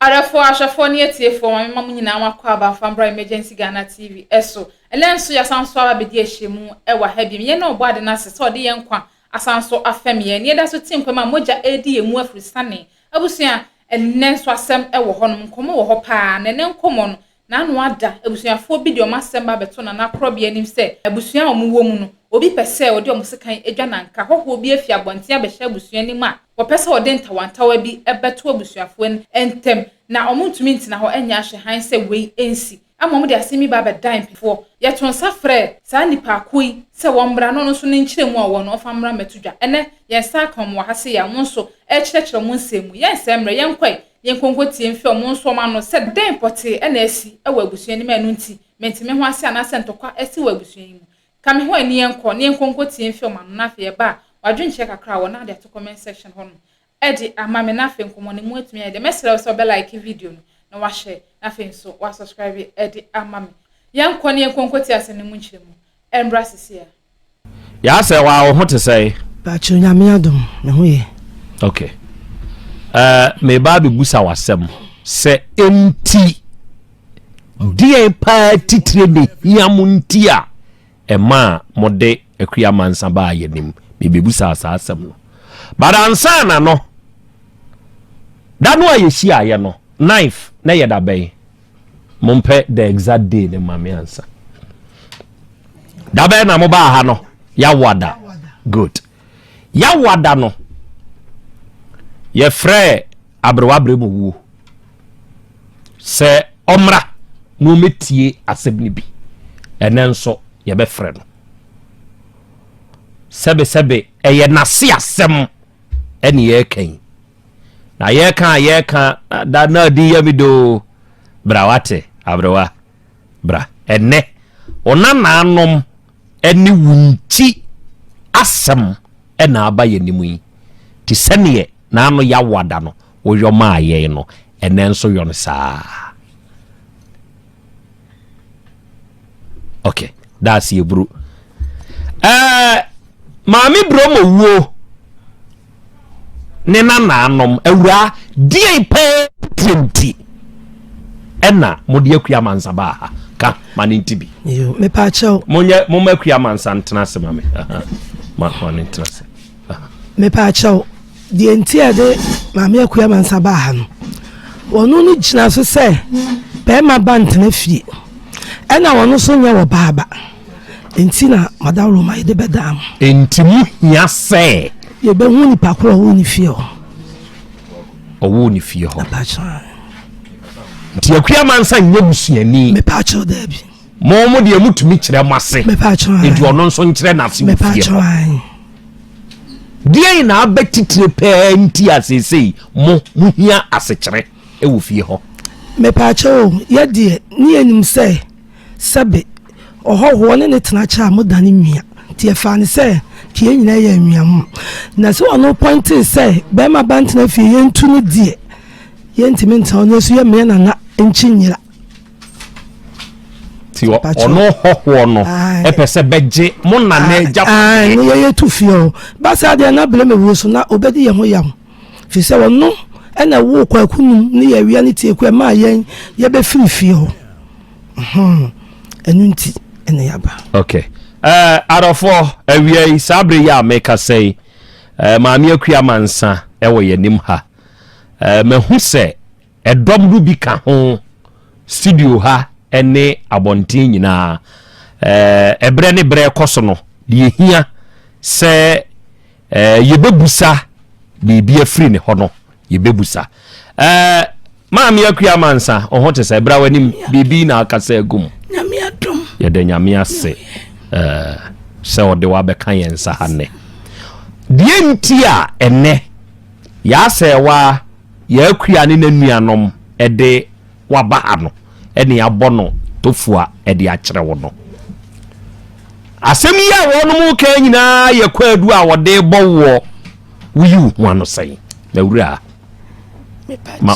Arafo ashafo ne etiefo mama nyina wakọ aba Fambra Emergency Ghana TV eso elenso ya sanso abedi ehyemu ewa ha bi ye na obade na se ode ye nkwa asanso afem ye ne da so tinkwa ma moja edi emu afrisane abusua enenso asem ewo ho no nkomo wo ho pa na ne nkomo no na anu ada abusuafo bi de o masem ba beto na Krobea nim se abusua omuwo mu no obi pese ode o musikan edwa na nka hoho obi afia bonte abehye abusua nim a wo pese ode ntawantawa bi ebeto abusuafo entem na omuntumi ntina ho enya ahwe han se wei ensi amom de asemi ba bedan pefo yeton safre sa nipa akoi se wombra no no so ne nkyeremu a wo no Fambra metudwa ene yensa kan wo hase ya monso ekyerechire mo nsemu yensemre yenkwai yenkonkotie mfi o monso ma no se den pote ena asi ewa abusua nim anu nti mentime ho ase ana sentokwa asi wa abusua nim kame ho ani yenko ne yenkonkotie mfi o ma no na fe ba wadwenche kakra wo na de to comment section ho no edi amame na fe nkomo ne mu atumi ede mesra so be like video no na wa share na fe so wa subscribe edi amame yanko ne yenkonkoti asene mu nkyeremu embra sisia ya se wa wo ho te sei ba cho nyame adom ne ho ye okay me ba bi busa wasem se enti die pa titire de hiamunti a ema mode akua mansa ba yenim me be busa asasem no badansa na no danu ayeshi aye no knife na yeda bay mompe the exact day ne mame ansa dabe na mo ba ha no ya wada good ya wada no ye frɛ abrewabre mu wu se omra no metie asebni bi enenso ye be frɛ no sebe eye nase asem eni ye kan na ye kan da na di ya mi do brawate abrewa bra enne onana anom eni wunti asem ena aba ye nimu yi ti sene na anu ya wada no wo yoma aye no enenso yo no saa okay that's you bro mami bro mo wo ne na anom awura die pe 20 ena modi akua mansa ba ka maninti bi yo me pa chao mo akua mansa ntena se mame ma ntena se me pa chao die ntia de mame akua mansa ba ha no wonu ni gina so se pe ma ba ntena fie ena wonu so nya wo baaba enti na madawro ma ide bedam enti mu hia se ye be hu ni pakoro wo ni fie ho owo ni fie ho pa chao ti akua mansa nyebusuani me pa chao da bi mo de mutumi kire mase me pa chao enti ono nso nkire na ase me pa fie chao die na abetitire pe nti asese mo hia asekire e wo fie ho me pa chao ye de ni enim se sabe ohoho ne tena cha modane nwia ti e fa ne se ki enyina ye nwia na se ono point se be ma bantena fie ye ntu ne die ye ntimi nta ono so ye me na nchinyira ti ono hoho no e pese beje mo na na ja no ye tu fie ba sa de na bele me wo so na obedi ye ho yam fi se wono e na wo kwa kunum ne ye wia ne tie kwa ma ye be firi fie ho enunti ene yaba okay arofo awia sabre ya make say maami akua mansa e wo yanim ha mehu se edom du bi ka ho studio ha ene abontin nyina ebre ne bre koso no de hia se yebebusa bibi afiri ne ho no yebebusa maami akua mansa ohote se ebra wanim bibi na akasa agum nyame adom ye de nyame ase se ode wa be kan yensa hanne die ntia enne ya se wa ya akua ne nanuanom ede wa ba ano ene abono tofua ede a kire wo no asem ya wo no mu ka nyina ye kwadu a wode bowo wuyu wano sai na wura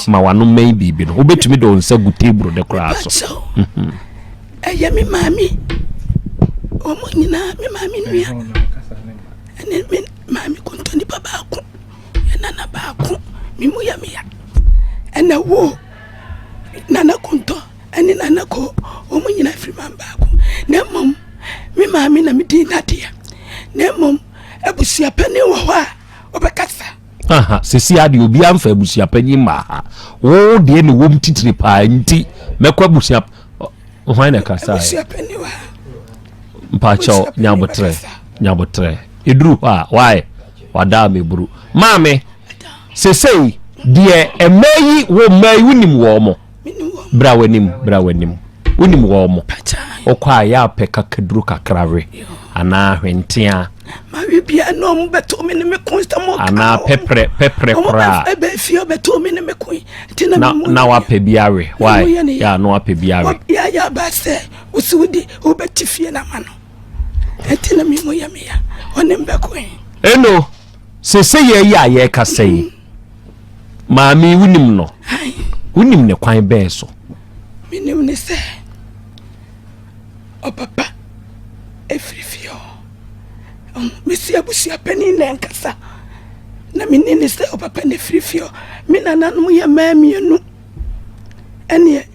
ma wano mai bibi no obetumi do nsa gutebro de kra so eye mi mami omo nyina mi mami nua ene mi mami kontoni baba ko ena na ba ko mi mu ya mi ya ena wo nana konto ene nana ko omo nyina firi mambako na mom me maami na me din nadia na mom abusia pani wo ho a obekasa aha sesi ade obi amfa abusia pani ma ha wo de ne wom titiri pa nti mekwa abusia hwan na kasa abusia pani wa mpacho nyabotre eduru ha why wada me buru maame sesei de emayi wo mai wunim wo mo bra wanim wunim wo mo okwa ya peka kaduru kakrave ana hwentia ma bibia no mo beto me ne me konstamo ana pepre kra ebe fio beto me ne me kun tina na wa pebiare why ya no wa pebiare ya ba se usudi obeti fie na mano tina mi mo ya me ya onem be kun eno sese ye ya ye kasei maami wunim no wunim ne kwan be so minim ne se o papa efrifio mesi abusia pani na nkasa na minini se o papa ne frifio mina nanom ye maamienu ene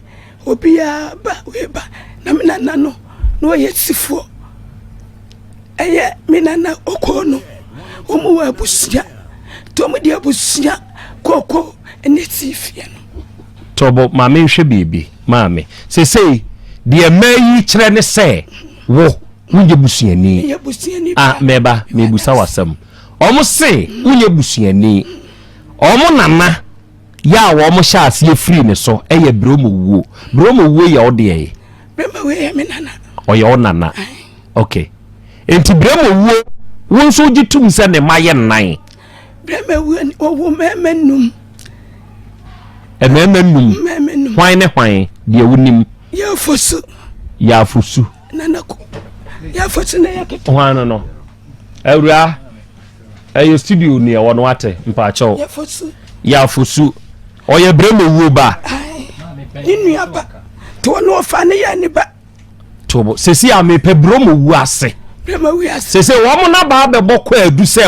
obia ba weba na mina nano no ye sifo eye mina na okono omo wa abusia to mo di abusia koko ene tifie no tobo maame hwe bibi maame sesei de mayi kire ne se wo wunye busuani meba mebusa wasam omo se wunye busuani omo nana ya wo omo sha ase free ne so eye bromo wuo ya ode ye bromo wuo ya me nana oye onana okay enti bromo wuo wonso gitum se ne maye nan bromo wuo wo memenum ememenum hwan ne hwan de wunim ya fosu nana ko ya fosu na ya keto hwan no awura ayo studio ni e wono ate mpacho ya fosu oye bremo wuo ba ninu aba to no fa ne ya ni ba tobo sesi a me pe bromo wuo ase bremo wuo ase sesi wo mo na ba be bokọ adu se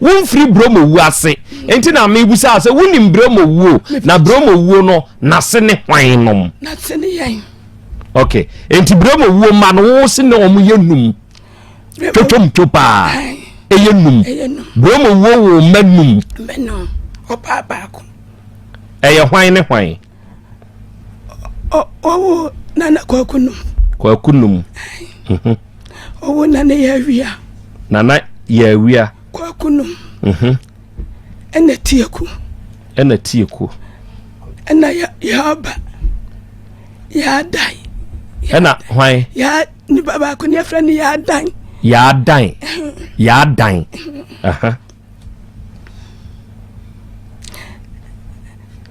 wo mfiri bromo wuo ase enti na me busa ase wonim bromo wuo na bromo wuo no na se ne hwan nom na se ne yan okay enti bromo wuo ma no wo se ne omo yenum totom topa eyenum bromo wuo wo manum opa baako eye hwan ne hwan o nana kwakunum o nana ya wia kwakunum ena tieku ena ya ba ya dai ena hwan ya ni baba ko ni friend ya dan aha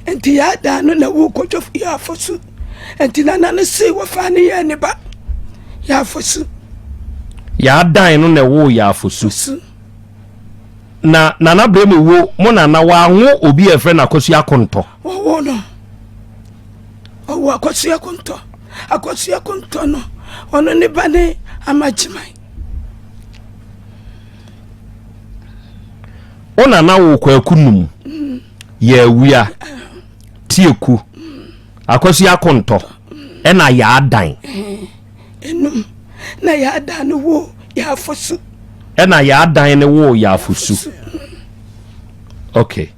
enti ya dan no na wo ko jof ya fosu enti nana no se wo fa ne ya ne ba ya fosu ya dan no na wo ya fosu na nana bremo wo mo nana wa ho obi e friend akosu akonto wo no o akosu akonto no ono ne ba ne amajimai ona na wo kwakunum ya wia tieku akosu akonto e na ya dan enum na ya dan wo ya fosu e na ya dan ne wo ya fosu okay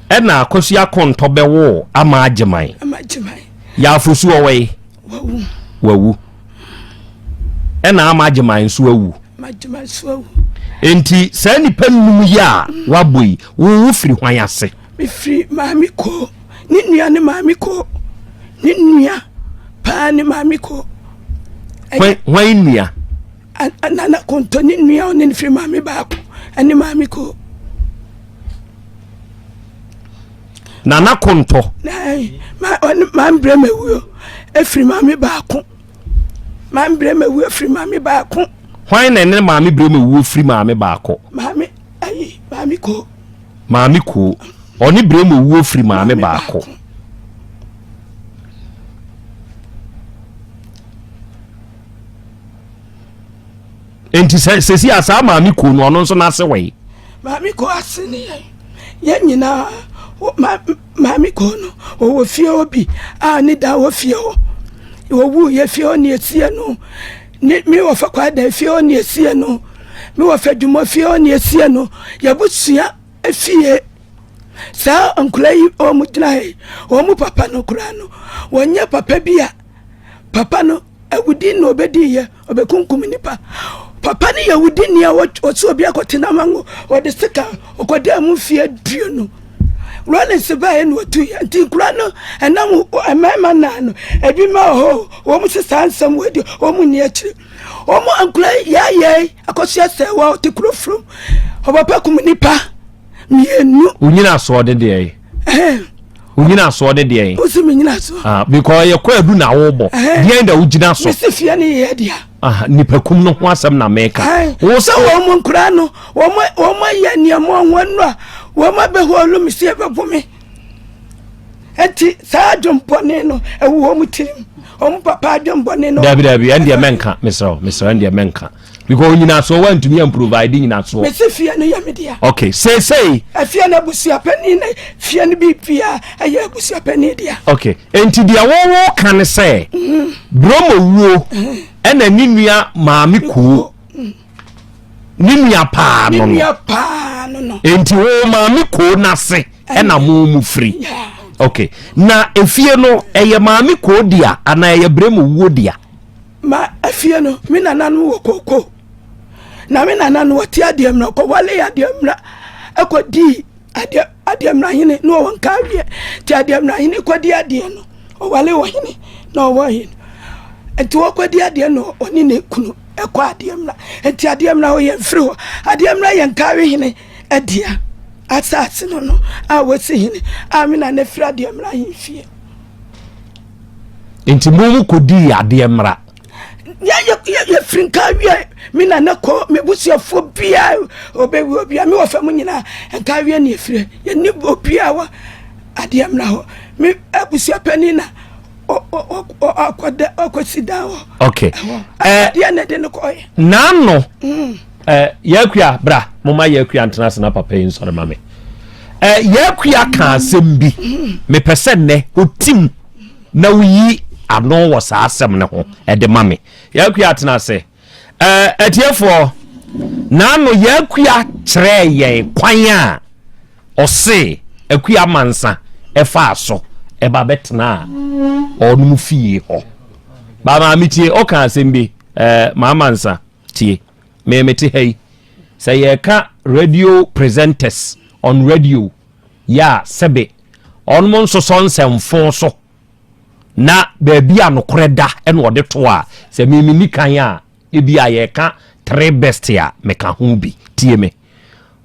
e na akosu akonto be wo amajimai ya fosu owe wawu e na amajimai so wawu enti sa nipa num ya waboi wo firi hwan ase me firi maami ko ni nua ne maami ko ni nua pa ne maami ko hwan nua nana konto ni nua ne firi maami baako ani maami ko nana konto ma breme wuo efiri maami baako ma breme wuo efiri maami baako hwan na ne maami breme wuo firi maami baako maami ko oni breme wuo firi maami baako enti sesi asa maami ko no ono nso na ase we maami ko ase ne ye nyina Mammy Kono, or fear obi, need our fear. You woo ye fear near Siano. Knit me off a quite fear near Siano. Me of fed you more fear near Siano. Yabusia, a fear. Sir, Uncle or Mutnai, or Mu Papa no Crano. One year Papa Bia. Papa no, I would in no bedia, or be Kunkuminipa. Papa ni ya would in ya what so be a cotinamango, or the sticker, or Codamu fear Duno. Running Sabay and what to you, until Grano, and now a man, a bima ho, almost a stand somewhere, almost near to. Almost Uncle, yea, a cossia, well, to crow from. Or Papa Kuminipa. Unina saw the day. Unina saw the day. What's the meaning? Because you're quite good now. The end of Ujina so. If you any idea. Nipacum no was some Nameka. Was a woman crano, or my yan, one, my behold, Monsieur Bapome. Sergeant Boneno, a woman team. Papa John Boneno. David, and the Menka, Mr. Andy Menka. Because you know so want to be and providing that so. Okay, say. I fear na busia penny, fear be fear, I hear busia penny dia. Okay, and to the war can say, Bromo wo, and a Nimia Mammy Cool. Nimia pa, no. And to all Mammy Cool, na say, and a moo free. Okay, now if you know a Mammy Cool dia, and I a Bremo woodia. Ma, I fear no, Mina Nanu Coco. Na me na no wati adiem na ko wale adiem na akodi adiem na hine no won ka wie ti adiem na hine kodi adiem no o wale wo hine no wo hine enti wo kodi adiem no oni ne kunu ekọ adiem na enti adiem na wo ye mfiri ho adiem na ye nka wie hine adia asase no a wasi hine a me na ne firi adiem na hine fie enti mu kodi adiem ra ya frinka wie mina na ko me busiafo bia obia me wofa mu nyina enka wie na efire ya ni obia wa adem na ho me abusia pani na akwasida ho okay dia na de no ko na no yakua bra moma yakua international papa yin sore mame yakua ka asem bi me pese ne otim na wuyi ano was asem ne ho de mame yakua atena se etiefo na no yakua kire ye kwan a ose akua mansa efa aso eba betena onum fie ho ba ma mitie o kan asem bi ma mansa tie me meti hey say ye ka radio presenters on radio ya sebe onmo so sonsemfo so na baby anokoreda ene wode to a se mimini kan a ebi aye ka three best ya meka ho bi tie me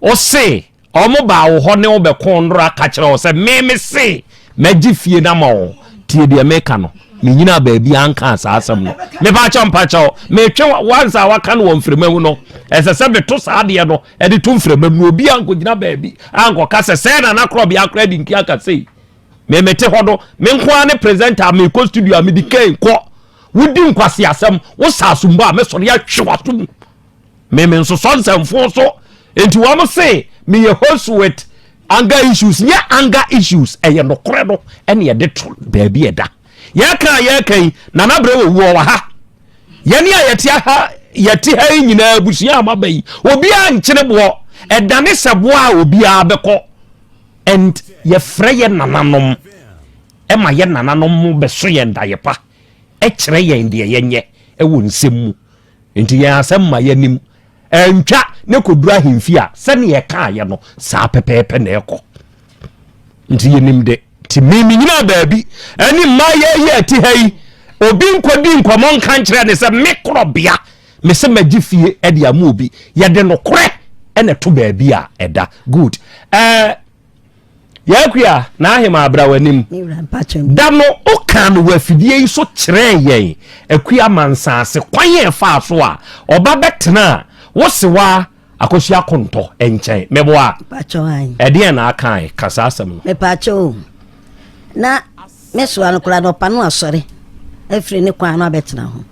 o se omo ba wo ho ne wo be konra ka kire wo se me se magi fie na ma wo tie de meka no me nyina baby anka asasam no me ba cha mpacha me twe wanza waka no mfremamu no ese se be to saade no e de to mfremamu obi anko gina baby anko ka se na Krobea akra di nki aka sei me mete hodo me nko ne presenter me ko studio me dikay ko wudi nkwase asem wo sasumba me so ya hwewatum me nso sonsemfo so enti wo mo say me ye host with anger issues nya anger issues eye no kredo ene ye de to baby eda ya kan na na bre wo wa ha ye ne yeti ha nyina abusia amabai obi a nkyere bo edane sebo a obi a beko and ye freye nananom ema ye nananom be so ye ndayepa e kire ye ndie yenye e wo nsemu enti ye asem ma ye nim entwa ne kodura himfi a se ne ye ka ye no sa pepepe na ekọ enti ye nim de ti mimi nyina baabi ani ma ye ti hai obi nkodi nkomo nkan kire ne se me Krobea me se magifie e de amu obi ye de no kore ene to baabi a eda good yakua na ahema abra wanim dano okan wafidie so kire yen akua mansase kwan fa so a oba betena wosewa akosia konto enchen meboa pacho an ede na akan kasa asem me pacho na meso an kula no panu asore efri ne kwan no betena ho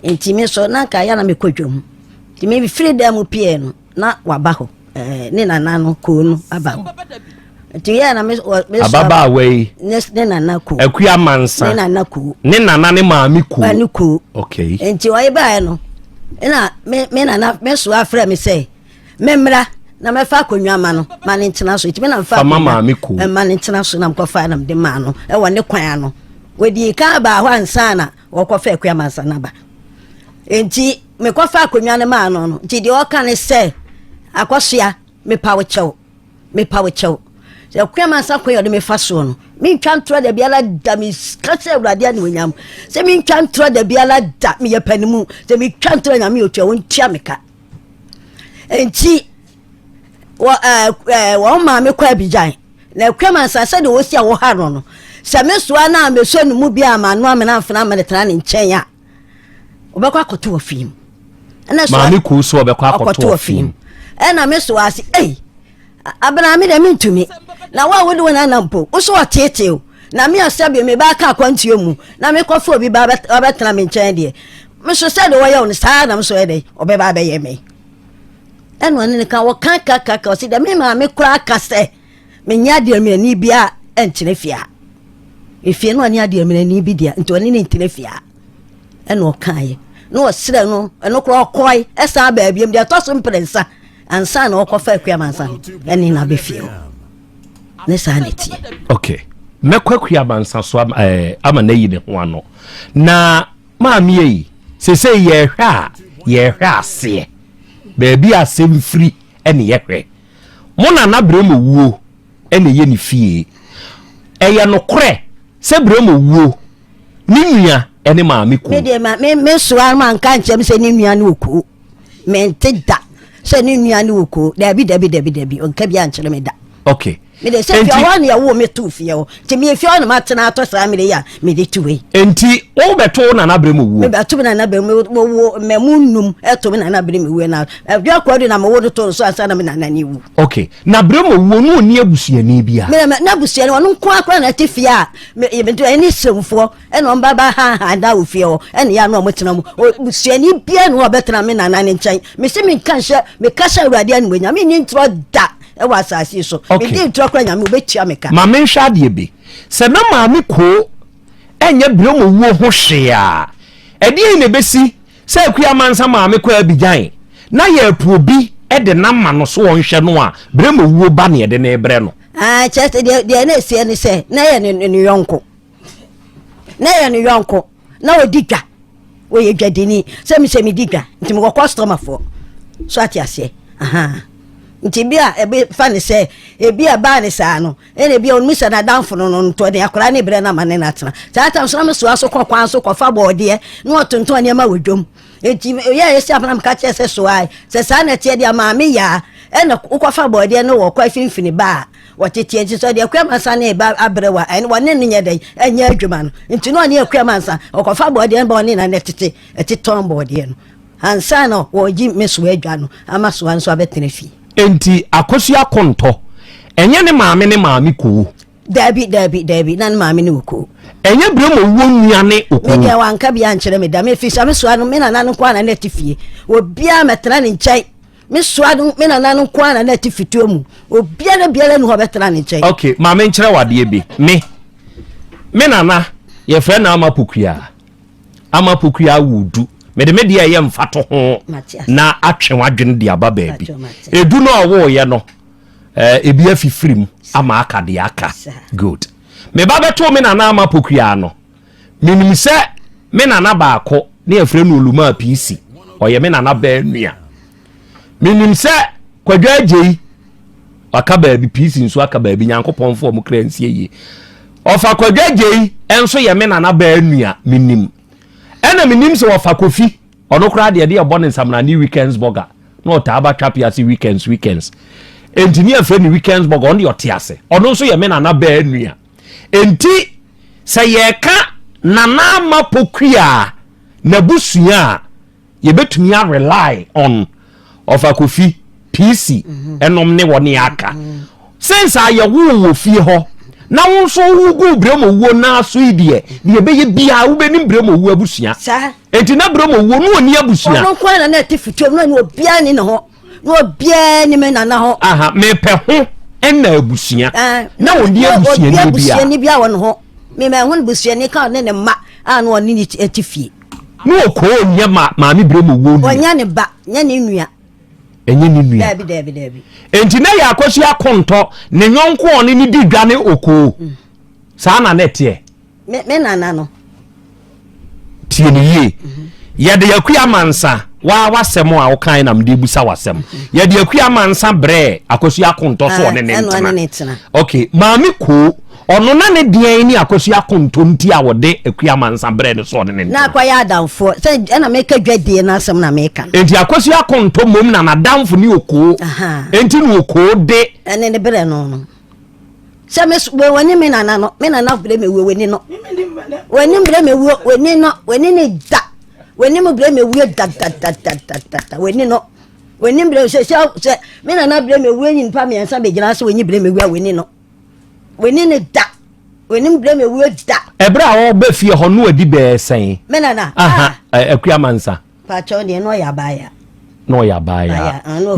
enti meso na ka ya na mekodwom ti me bi free dem pie no na waba ho ne nana no ko no aba Tiya na me ababa we ne nana ku akua mansa ne nana ku ne nana ne maami ku ani ku okay enti wa iba no na me nana me so afra me say memra na me fa konwa ma no ma ne ntena so enti me na fa maami ku ma ne ntena so na mkofa na de ma no e wo ne kwan no wedi ka ba ho ansa na wo kofa akua mansa na ba enti me kofa konwa ne ma no no enti de o ka ne say akosoa me pa wo chew se akua mansa ko yo de me fa so no me twa ntro da biala da me kase awrade ani wonyam se me twa ntro da biala da me yepanimu se me twa ntro nya me otwa wontia meka enti wa ma me kwa bijan na akua mansa se de wo sia wo ha no se me soa na me so no mu bia ma no amena mfena me tena ne nchen ya obekwa akoto ofim na so maami ku so obekwa akoto ofim na me so asi abana me de mintumi na wa wodi wona nampo wo so atete o na me asabe me ba ka kwantio mu na me kofo obi ba betena me nchen de me so se de wo ye on sa na me so ye de obeba ba ye me eno ne ka wo kan ka o si de me ma me kura ka se me nya de me ni bia entene fia efie no ani ade me ni bi dia nto ni ntene fia eno kan ye no sire no eno kura okoi esa ba bia me de to so mprensa ansa na okofa akua mansa eni na be fie ne sanity okay mekwa mansa so ama na yi ne ho ano na maami yi sese ye hwa ase baby asem free ene ye hwe mo na bremo wuo ene ye ni fie eye no kore se bremo wuo ni nua ene maami ku me de me so man kan chem se ni nua na oku me ntida se ni nua na oku dabi onka bia nkyere me da okay me de se fia wa na ya wo me tu fie o ti me fia na matena ato sa me de ya me de tuwe enti wo beto na bremo wuo me beto na bremo wo me munum eto me na bremo wuo na adu akwado na me wo to so asa na me na ni wu okay na bremo wuo no ni abusuani bia me na abusuani wonu nko akwa na te fie a me do eni semfo eno mbaba ha da wo fie o ene ya no mo tena mu abusuani bia no obetena me na ne nchen me se me kan hye me kasa awrade ani wenya me ni ntro da e wa asase so me di ntro kwa nya me obetia meka ma me hwa de be se na maami ko enye bremo wuo ho hwe a edi ne besi se akua mansa maami ko abijan na ye apuobi e de na ma no so wonhwe no a bremo wuo ba ne de na ebre no chest de na sie ne se na ye ne yonko na odika wo ye dwadini se mi dika nti mo customer for so atiase nti bia ebe fa ne se ebia ba ne sa no ene bia onmu sa na danfo no to de akora ne bre na ma ne na tena tata so na so aso kwakwan so kofa bode no otonton ne ma wodwom enti ye yesi afana mka che se so ai se sa na tie dia ma me ya ene ukofa bode no wo kwa finfini ba watete enti so de akwa mansa na ba abrewa ene wone ne nye den enya adwuma no enti no ne akwa mansa okofa bode ba one na netete etiton bode no ansa no wo ji meso adwa no ama so anso abetene fi enti akosua konto enye ne maami ku dabi na ne maami ne ku enye bremo wuo nua ne oku me dia wanka bia nkyere me da me fi sa me so anu me na nanu kwa na netifie obia metena ne nkyai me so anu me na nanu kwa na netifituo mu obia na bia ne ho betena ne nkyai okay maami nkyere wade bi me nana ye fre na amapokua wudu me de media ye mfato ho na atwe wadwene de aba baabi edu no owo ye no ebi afifirim ama aka de aka good me ba beto me nana amapokua no minim se me nana baako na efre no oluma PC oye me nana ba nua minim se kwadwa agei aka baabi PC nso aka baabi nyankopon fo mu kra nsie yi ofa kwadwa agei enso ye me nana ba nua minim ena minim se wafa kofi ono kra de de abon nsamna ni weekends burger no ta aba trapia si weekends engineer friend ni weekends burger on de otiase ono so ye me nana ba nua enti se ye ka nana mapokua na busua ye betumi a rely on ofa kofi PC enom ne woni aka since aye wo fie ho na won so wugu bremo wo na so idie de be ye bia wo be ni bremo wo abusua enti na bremo wo no oni abusua no kwa na netifitu no ni obia ni ne ho no obia ni me nana ho me pe ho enna abusia na woni abusia ni bia won ho me ma ho busia ni ka ne ma anu oni ni etifie no ko nya maami bremu wo ni onya ne ba nya ne nua enye ni nua dabi enti na ya akosi akonto ne nyonko oni ni digane oko saa na netie me nana no tie ni ye ye de yakua mansa wa wasem a wo kan na mde busa wasem ye de yakua mansa bre akosi akonto so ne ntina okay maami ko ono na ne dean ni akosi akonto nti a wode akua mansa bre ne so ne ntina na kwa ya danfo se na meka dwade na asem na meka enti akosi akonto mom na danfo ni oko enti no oko de ene ne bre no se me woni me nana no me nana bre me weni no weni bre me weni no weni ne da weni mo bre me da weni no weni bre se me nana bre me weni npa me ansa be gina se weni bre me weni no weni ne da weni bre me da ebra o be fie ho no adi be sen me nana akua mansa pa cho ne no ya baya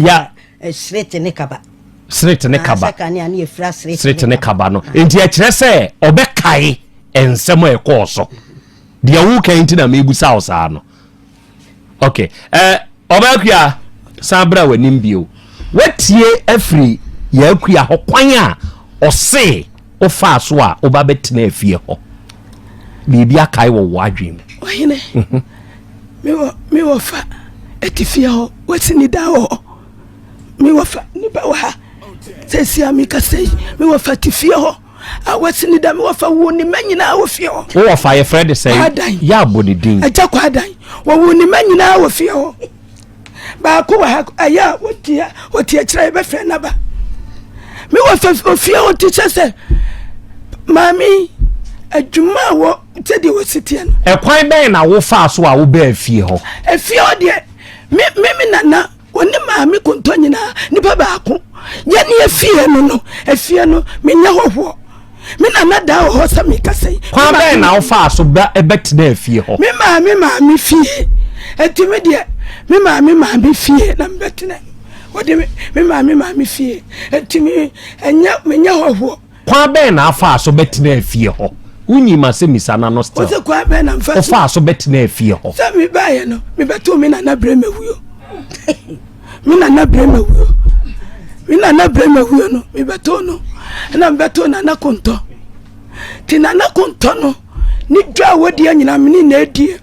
ya straight ne kaba straight ne kaba sakani ani efra straight ne kaba no enti a kire se obekai ensem e koso dia wu kan nti na mebusa osa no okay obakua sabra wanim bio wetie afri ya akua ho kwan a ose ofa so a oba betena afie ho bibia kai wo wadwem ohine me wo fa etifie ho wetini da ho me wo fa ni ba wa sesi amika sei me wo fa tifie ho awasini da me wo fa wo ni manyina wo fie ho wo fa ye Fred say ya body din aja kwa dan wo ni manyina wo fie ho ba ko wa aya wotia kire be fe na ba me wo fa fie ho ti se mami adwuma wo tedi wo sitie no kwan ben na wo fa so a wo ba fie ho fie ho de me nana woni mami konto nyina ni ba ko ye ni fie no me nya hoho me nana da ho sa me kasai kwan ben na wo fa so ba ebetena fie ho me mami fie etime de me mami fie na mbetena wode me mami fie etime enya me nya hoho kwa ben na afa so betena fie ho unyi masemisa na no still o kwa ben na mfa so so betena fie ho sa me baye no me beto me nana bremewuyo me nana bremewuyo no me beto no na beto nana konto ti nana konto no ni dwa wodi anyina me ni na adie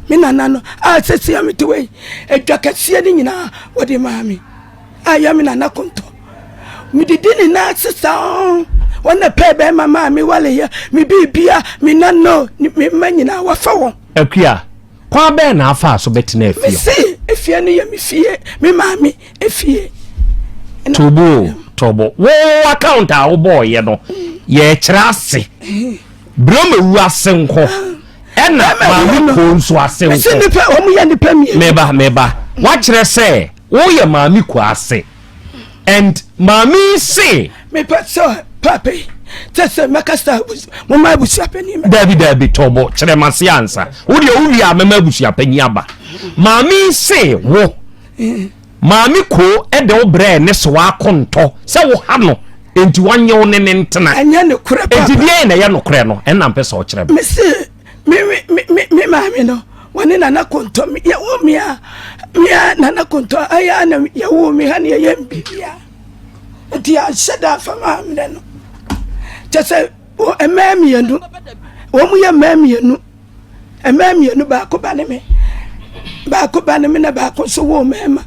me nana no a sesi ametowe edwa kasie ni nyina wodi maami aya me nana konto mi didini na sisa wana pebe mama mi wale ya mi bibia mi nano mi manyina wafa won akua kwa ben na afa so betena afie mi si efie ni ya mi fie mi mami efie tobo wo account a wo boy ye no ye kirase bro me ase nko ena mami ko nso ase nko si ni pe o mu ya ni pe mi meba wa kire se wo ye mami ko ase and mami say me pe so papi tese makasta mo ma busia pani me David tobo kire mase ansa wo de wo wi a mema busia pani aba mami say wo mami ko ede wo bre ne so wa konto se wo ha no enti wanye wo ne ntena anya ne kure pa enti die na ye no kure no enna mpesa o kire me se me mami no woni na konto mi ya wo mi na konto aya na ya wo mi ha ne ya mbibia enti ya sheda fa mami no tese o emami enu wo mu ya emami enu ba ko ba ne me na ba ko so wo mema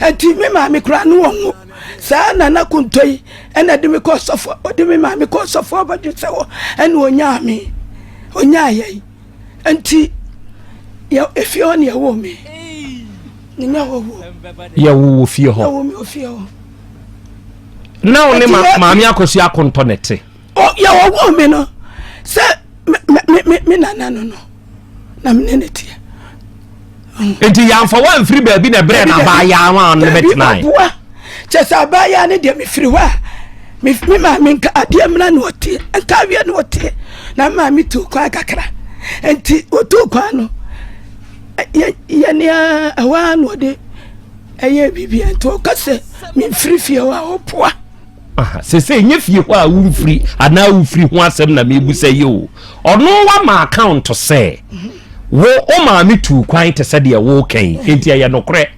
enti me mami kura no won sa na konto yi ena de me ko sofo o de me mami ko sofo ba ju se wo ena onya yi enti ya efio ne ya wo me ni nya wo ya wo fie ho ya wo me ofie ho na o ne mami akosi akonto nete o ya wo me no se me nana no na me nete enti ya mfa wan free baabi na bre na ba ya wan ne betinai chesa ba ya ne de me free wa me mami nka ade amra no ote nka wi no ote na mami tu kwa kakra enti otu kwa no ya ne awa no de eye bibia to kase me free fie wa opoa se nye fie ho a wumfiri ana wumfiri ho asem na mebu say yo ono wa ma account to say wo o ma me tu kwan te se de wo kan enti aye nokre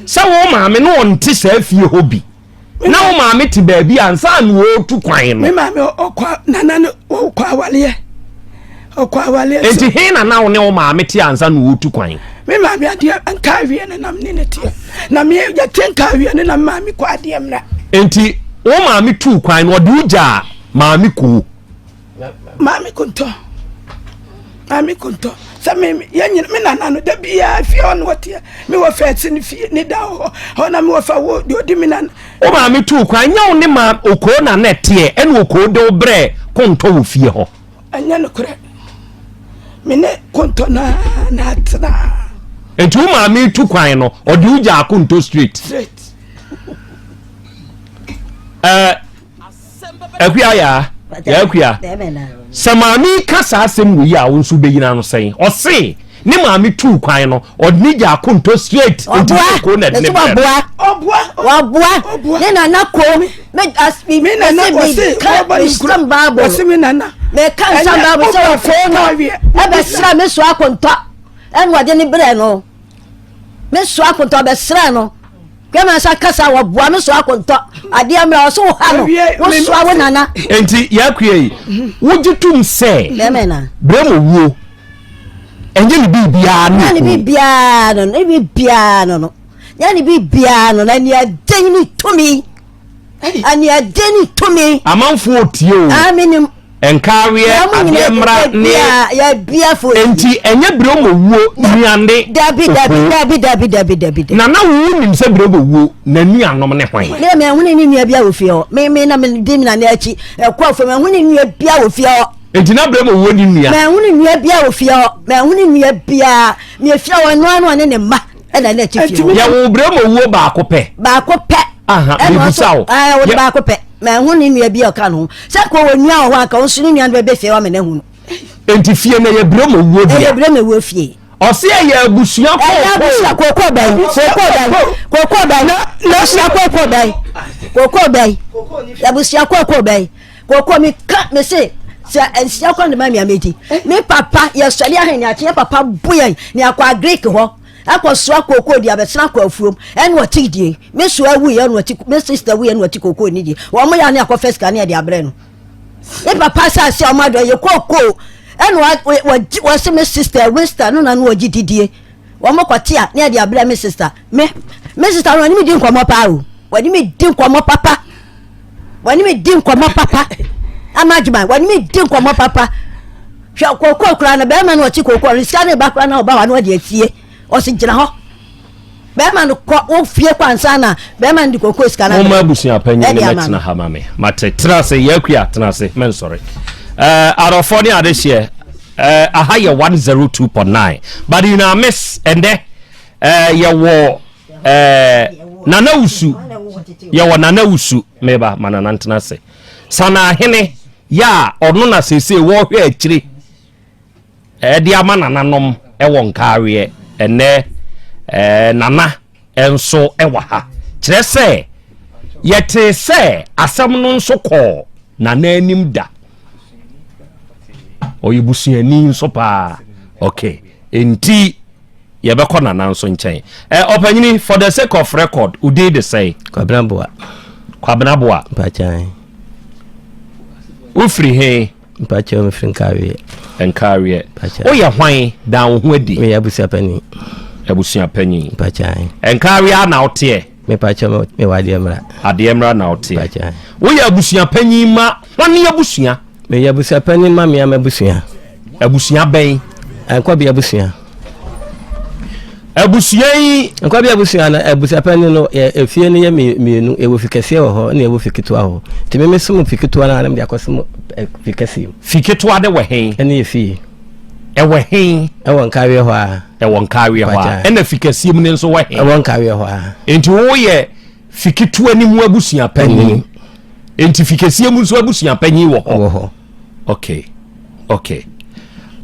se wo ma me no onte sa fie ho bi na wo ma me te ba bi ansa no wo tu kwan no me ma me okwa nana no okwa awale enti he na wo ne wo ma me te ansa no wo tu kwan me ma me ade anka wie ne nam ne tie na me ya tenka wie ne na ma me kwa ade mra enti wo ma me tu kwan no de uja ma me ku ma me kunto sa me yenye me nana no da bia fie on wote me wo fa tin fie ne da ho na me wo fa wo di me nana wo ma me tu kwan nya wo ne ma okoro na netie ene okoro de obre konto wo fie ho anya no kure me ne konto na tna enti wo ma me tu kwan no ode uja akonto street akuya ya akuya samami kasa asem wo ya wonsu beyina no sen o se ne maami tu kwan no odnija akonto straight enti ko na ne obua ne na ko me aspi me na ko se Islam Bible se me nana me kan Islam Bible se ko no e be sra me so akonto en wade ni bre no me so akonto be sra no kema sa kasa wo boa me so akonto ade amra so ha no wo so awo nana enti yakue wujitum se demena bremo wo enye ni bibia no yani bibia no yani bibia no na ni aden ni tumi ani aden ni tumi amanfo otio amini enkawe ademra ne ya bia fo enti enye bremo wo nuande dabi na wo nim se bremo wo na nuanom ne hwan me huni ni nua bia wo fie ho me na me dim na achi ekwa fo me huni nua bia wo fie ho enti na bremo wo ni nua me huni nua bia wo fie ho me huni nua bia me fie ho no ne ma e na achi fie ya wo bremo wo ba akopɛ aha bibusawo wo ba akopɛ me huni nua bia ka no se ko wo nua ho aka wo sunu nua be fie wa me na hunu enti fie na ye bremo wo bia ye bremo wo fie ose ye abusua kokko bai abusua kokko bai kokko mi ka me se ensia kwa ndema mi amedi me papa ye sori ahen ya tie papa boyan ni akwa greek ho akwaso kokko di abesna kwa afuom en wati die me so awu ye no wati me sister wu ye no wati kokko ni die wo mo ya ne akwa first kan ya di abre no me papa sa se o mado ye kokko en wa se me sister Winston no na no ogididie wo mo kwatia ne de abra me sister me sister no ni me di nkomo pa o wani me di nkomo papa amajuma wani me di nkomo papa hwa kokko kura na be ma no chi kokko riska ne ba kura na oba wa no de atie o si gina ho be ma no ko o fie kwansa na be ma ndi kokko ska na o ma busia panyi ne metina ha mame mate trase yakua trase men sorry arofo ni adehye aha ye 102.9 but you know miss and there ye wo nana usu ye wo nana usu meba manana ntena se sana hene ya ono na sese wo hwe akire de ama nananom wo nkawe ene nana enso ewa ha kire se yete se asam no nso ko nana anim da oyibusuani nso pa okay enti ye be kona nanso nchen opanyini for the sake of record we did the say kwabnaboa mpachan ufri he mpacha me frinkawe enkawe oye hwan dan ho adi me abusia pani mpachan enkawe na ote me pacha me wade amra na ote mpachan oye abusia pani ma hwan abusia me abusia pani ma me abusia ben akwa bi abusia nkwa bi abusia na abusia pani no efie ne ye mienu ewo fikese ho na ewo fikitwa ho ti me sum fikitwa na am de akosum fikitwa de we hen ene efie ewe hen ewon kawe ho a ena fikese mu ne nso we hen ewon kawe ho a enti wo ye fikitwa ni mu abusia pani enti fikese mu nso abusia pani wo ho okay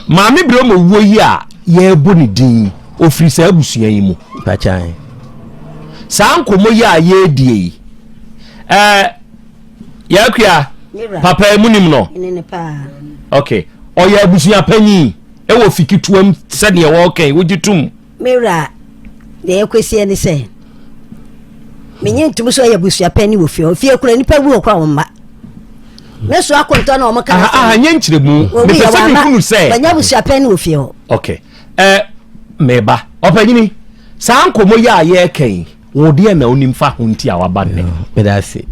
maami bro mo wo yi a ye bo ni din ofiri sa abusuan yi mu pachan sa ankomo yi a ye die Yakua papa munim no okay oya abusua panyi e wo fikituam se ne wo kan wogitum mira de ekwesi ene se menye ntum so ya abusua panyi wo fie kura nipa wu okwa womma me so akonto na o maka nye nkyiremu me pese bi kunu se banya abusua panyi wo fie okay meba opanyini sa ankomo ya ye kan wo de na onim fa ho nti a waba ne me da se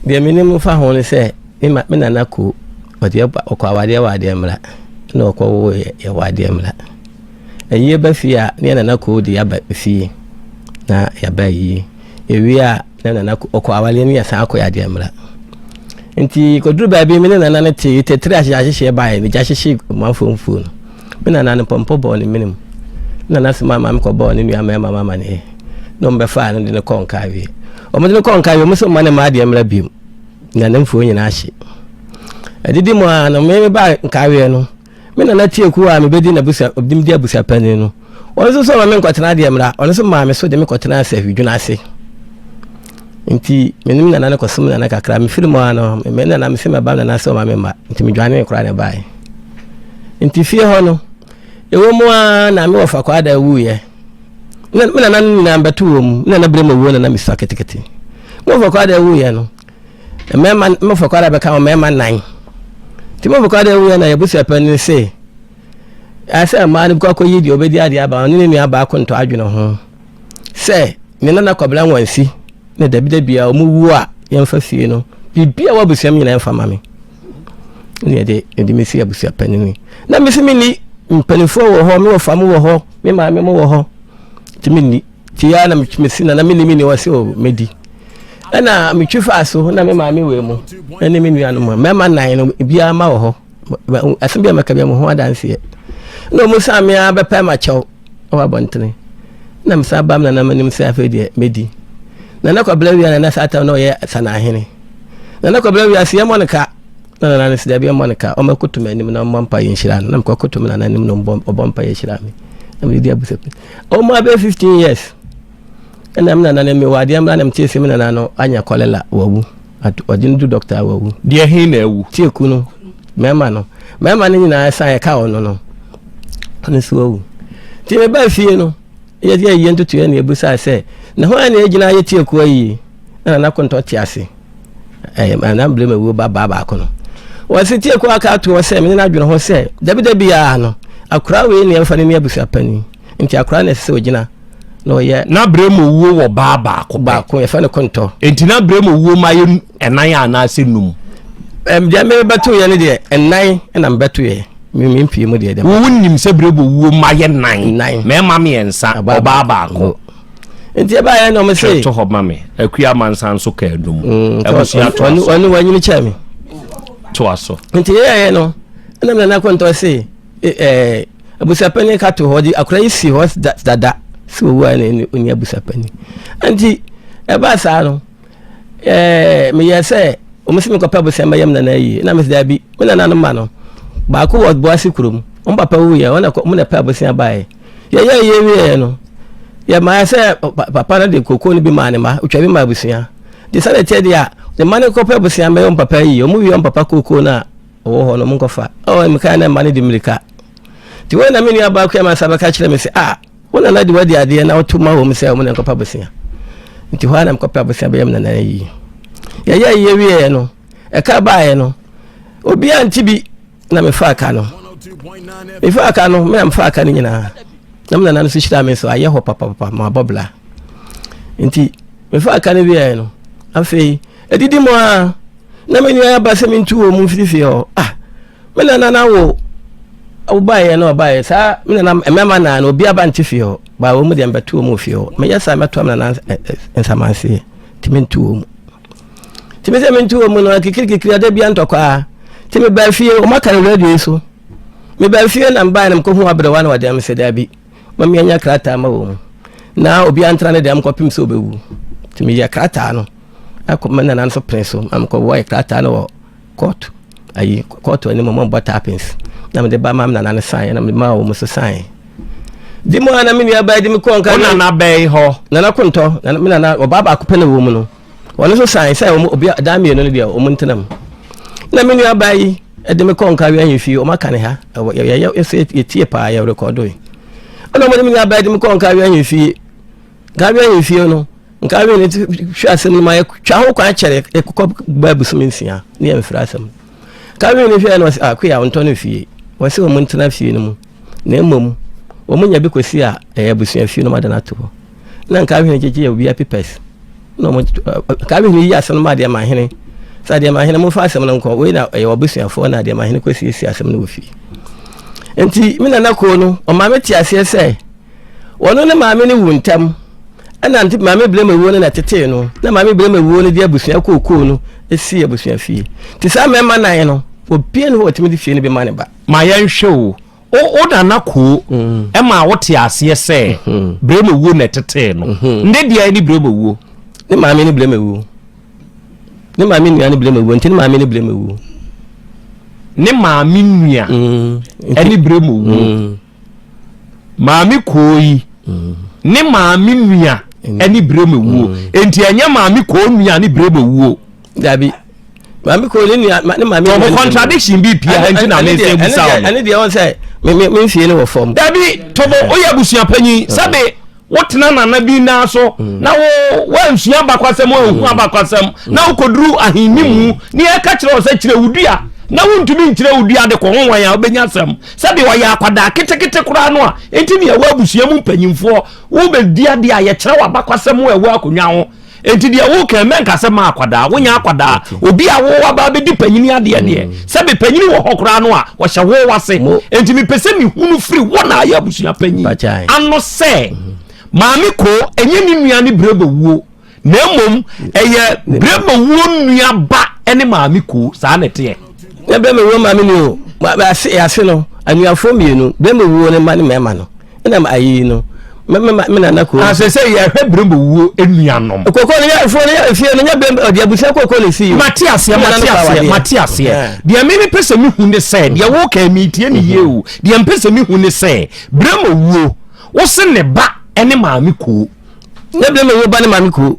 de minim fa ho ne se me nana ko odi okwa wade mra na okwa wo ye wade mra enye ba fia ne nana ko di aba fie na ya ba yi ewi a na nana ko okwa wale ne ya sa akọ ya de mra nti ko duru ba bi me nana na te tetre ahye ba ye ne jahye manfomfo no me nana ne pompo bo ne minim nana se mama me ko bo ne nua mama ne no mbe fa no de ne konka wi o mo de ne konka wi mo so mane ma de mra bi na nemfo nyina ahye adidi mo na me ba nkawe no me na tie ku a me bedi na busa obdim dia busa pani no won so ma me nkotena de mra won so ma me so de me kotena asa hwudwuna ase nti menim na na kosum na kakra me film ano me na me se me ba na so ma me ma nti me dwane kra ne bae nti fie ho no ewo mo a na me wofa kwa da wu ye me na mbatu wo mu na brema wu na me sa ketekete mo wofa kwa da wu ye no me fa kwa da be ka me ma nan timo bukade wu na yebusa pani se asa ma ni kwa yidi obedi ade aba ni ni aba akonto adwene ho se ni na kwabla nwansi na dabida bia omu wu a yemfa fie no bibia wa busa nyina yemfa mame ni de mesi abusa pani ni na mesi ni mpanifo wo ho me wo fam wo ho me ma me mo wo ho timi ni ti ya na mesi na mini wase o medi ana mitwifa aso na me ma me we mu ene me nua no ma mema nan no bia ma wo ho asembia makabia mo ho adanse no mo sa me abepa ma chew o abontene na msa bam na manim se afedi medi na kwabla wi na sata no ye sana hene na kwabla wi ase monika na ne sida bia monika o makutum anim na mompa yinhira na mkokutum na nanim no bompa yinhira me na me dia busepe o ma be 15 years ena mna na me wade amra na mtiese me na no anya kolela wawu odin du doctor wawu de he na ewu tieku no mema ni nyina san ka ono no ne so wawu ti me ba fie no ye dia ye ntutu ye na ebusa se na ho na ejina ye tieku ayi na konto tiase na blame wawu ba ko no wasi tieku aka to se me na adwene ho se dabi ya no akura we ne emfa ne ebusa pani nti akura na se ogina no ye na bremo wuo wo ba ko ye fa ne konto enti na bremo wuo maye enan ana se num dia me beto ye ne de enan na mbeto ye me mpie mu de dem wo nim se bremo wuo maye nan me ma me ensa ba ko enti ba ye no me se to hob ma me akua mansan so ka adum abusia to onu wanyini chami to aso enti ye no na konto se abusia pani ka to hodi akura isi hos dada so wa ne oni abusa pani anti e ba sa no me yese o musimi ko pabo se mayam na yi na mes dabi me na no ma no ba ko wo boasi kurum on papa wu ye ona ko mo na pabo se abae ye wi no ye ma se papa na de koko ni bi ma ne ma utwa bi ma abusia de sa de tie dia de ma ne ko pabo se mayam on papa yi o mu wi on papa koko na wo ho no mo ko fa o me ka na ma ne de milika ti we na me ni aba ko ma sabaka kire me se wona na de wadi ade na otuma wo mse wo na nkopa bosia nti ho na nkopa bosia be yam na yi ya wi no e ka baaye no obi anti na me fa aka no me am fa aka ni nyina na me na no shira me so aye ho papa ma bobla nti me fa aka ni bi no afei edidi mo a na me nua ba se me ntu wo mu fifi ho me na wo obaye no obaye sa me na emema na no obi aba ntifi ho ba wo mu de mbeto mu fi ho me yesa meto am na ensamanse timentu wo mu timese mentu wo mu no kikiri ade bia ntokwa timi ba fie o makare radio so me ba fie na mba na mko hu abrewa na wade am se dabi ma me anya krata ma wo mu na obi antra na de am kopim so obewu timi ya krata no akoma na so prenso am ko wo krata no court ayi court ani mo bota happens na me de ba mam na sign na me ma wo so sign di mo na me ni aba di me ko nka na bay ho na konto na me na o baba akopene wo mu no wɔno so san sɛ obi da mmienu no deɛ ɔmo ntenam na me nua ba yi ɛde me kɔ nkawe ahemfie ɔmo aka ne ha yɛtie paa yɛ rekɔdo yi ɛna ɔmo de me nua ba yi de me kɔ nkawe ahemfie no nkawe ne hwɛ asɛm no ma yɛtwa ho kwan kyɛre ɛkɔkɔ ba busum nsia ne yɛmfiri asɛm kawe ne hwɛ no akoya ɔntɔ no fie wɔsɛ ɔmo ntena fie no mu na mmom ɔmo nya bi kɔsi a ɛyɛ busua fie no madana to hɔ na nkawe ne gyegye yɛ obi apipɛs na ɔmo kawe ne yi asɛm no ma deɛ mahene sɛ deɛ mahene mo fa asɛm no nkɔ wei na ɛyɛ obusuafoɔ na deɛ mahene kɔsi esi asɛm no wɔ fie enti me nana ko no ɔmaame te aseɛ sɛ wɔno ne maame ne wu ntam ɛna nti maame bere mawuo no na tetee no na maame bere mawuo no de abusua kookoo no esi abusua fie ti saa mɛma nan no obie no wɔtimi de fie no bi ma ne ba ma yɛnhwɛ o nana ko ɛma wote aseɛ sɛ bere mawuo na tetee no nde deɛ ni bere mawuo ne maame ne bere mawuo ne maame nua ne bere mawuo nti ne maame ne bere mawuo ne maame nua ɛne bere mawuo maame ko yi ne maame nua ɛne bere mawuo enti ɛnyɛ maame ko nua ne bere mawuo dabi maame ko ne nua ne maame no contradiction bi pia enti na me say busa o ane de won say me fie ne wo form dabi tobo oya busua panyi sabe wotena nana bi na so na wo ansua bakwasem o hu abakwasem na ukoduru ahinimu ni e ka kire o se kire wudua na wontumi nkire wudua de ko honwan ya obenya asem sabe wo ya akwada ketekete kura no a enti ne yawo abusua mu panyimfo wo be dia dia ye kire wa bakwasem wo ewo akonwa ho enti dia wo kan men kase ma akwada wo nya akwada obi a wo aba be di panyini ade de sabe panyini wo hokura no a wo hye wo wase enti mi pese mi hunu free wo na ya abusua panyi ano se maami ko enye ni nua ni brebe wuo na emom eye brebe wuo nua ba ene maami ko saa na te na brebe wuo maami ni o ase no anuafo mienu brebe wuo ne ma ne mema no na ma ayi no me na ko ase se ye hwe brebe wuo enuanom kokko ne ya fo ne ya fie ne ya brebe odi abusia kokko ne si Matias dia me ni pese mi hu ne se dia wo ka mi tie ni ye o dia mpese mi hu ne se brebe wuo wo se ne ba ene maami ko ne bleme wo ba ne maami ko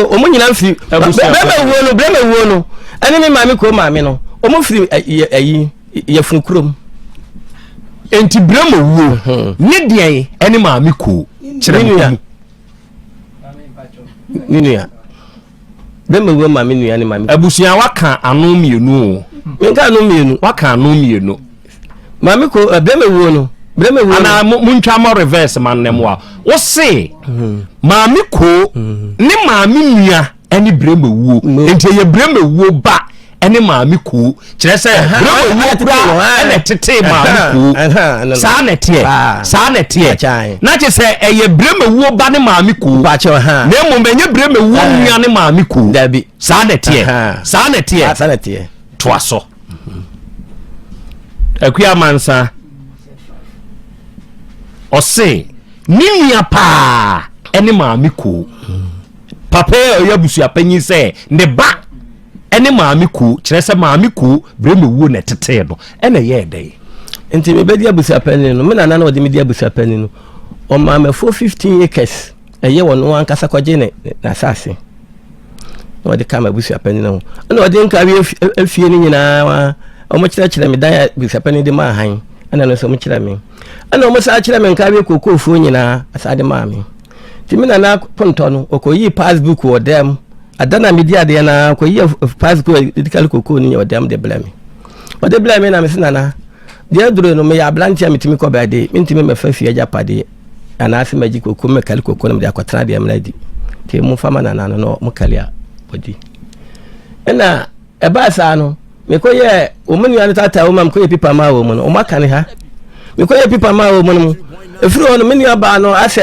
omo nyina mfi bleme wo no ene me maami ko maami no omo firi ayi ye funu kurom enti bleme wo ne de ene maami ko kire nua nua bleme wo maami nua ne maami abusia waka anu mienu menka anu mienu waka anu mienu maami ko bleme wo no ana muntwa mo reverse man nemwa wo se maami ko ne maami nua ene breme wuo enti ye breme wuo ba ene maami ko kire se breme wuo kura ene tete maami ko saa na tie na che se eye breme wuo ba ne maami ko ba che ha na mo benye breme wuo nua ne maami ko dabi saa na tie toaso akua mansa ose ninia pa ene maami ko papa oya busua panyi se ne ba ene maami ko kire se maami ko breme wuo na tete no ene ye dey enti me bedi abusua panyi no me nana na odi me di abusua panyi no o maame 15 acres eye wono ankasa kwaje ne na sase no odi kama abusua panyi no na odi nka wi afie ni nyina wa o mo kire me dan abusua panyi de ma han ana no so mo kire me ana o mo sa kire me nka wi kokofo nyina asade maame ti me nana ponto no okoyi passbook wo dem adana media de na okoyi passbook medical kokko ni wo dem de blame o de blame na me sinana de duro no me ya blantia metimi ko ba de mentimi me fa fie japade ana ase maji kokko me kali kokko no de akotra de amladi ti mu fama nana no mo kali a bodi ena e ba sa no me ko ye o menu ya tata o mam ko ye pipa ma wo mo no o maka ne ha me ko ye pipa ma wo mo no efiri ono menu ya ba no ase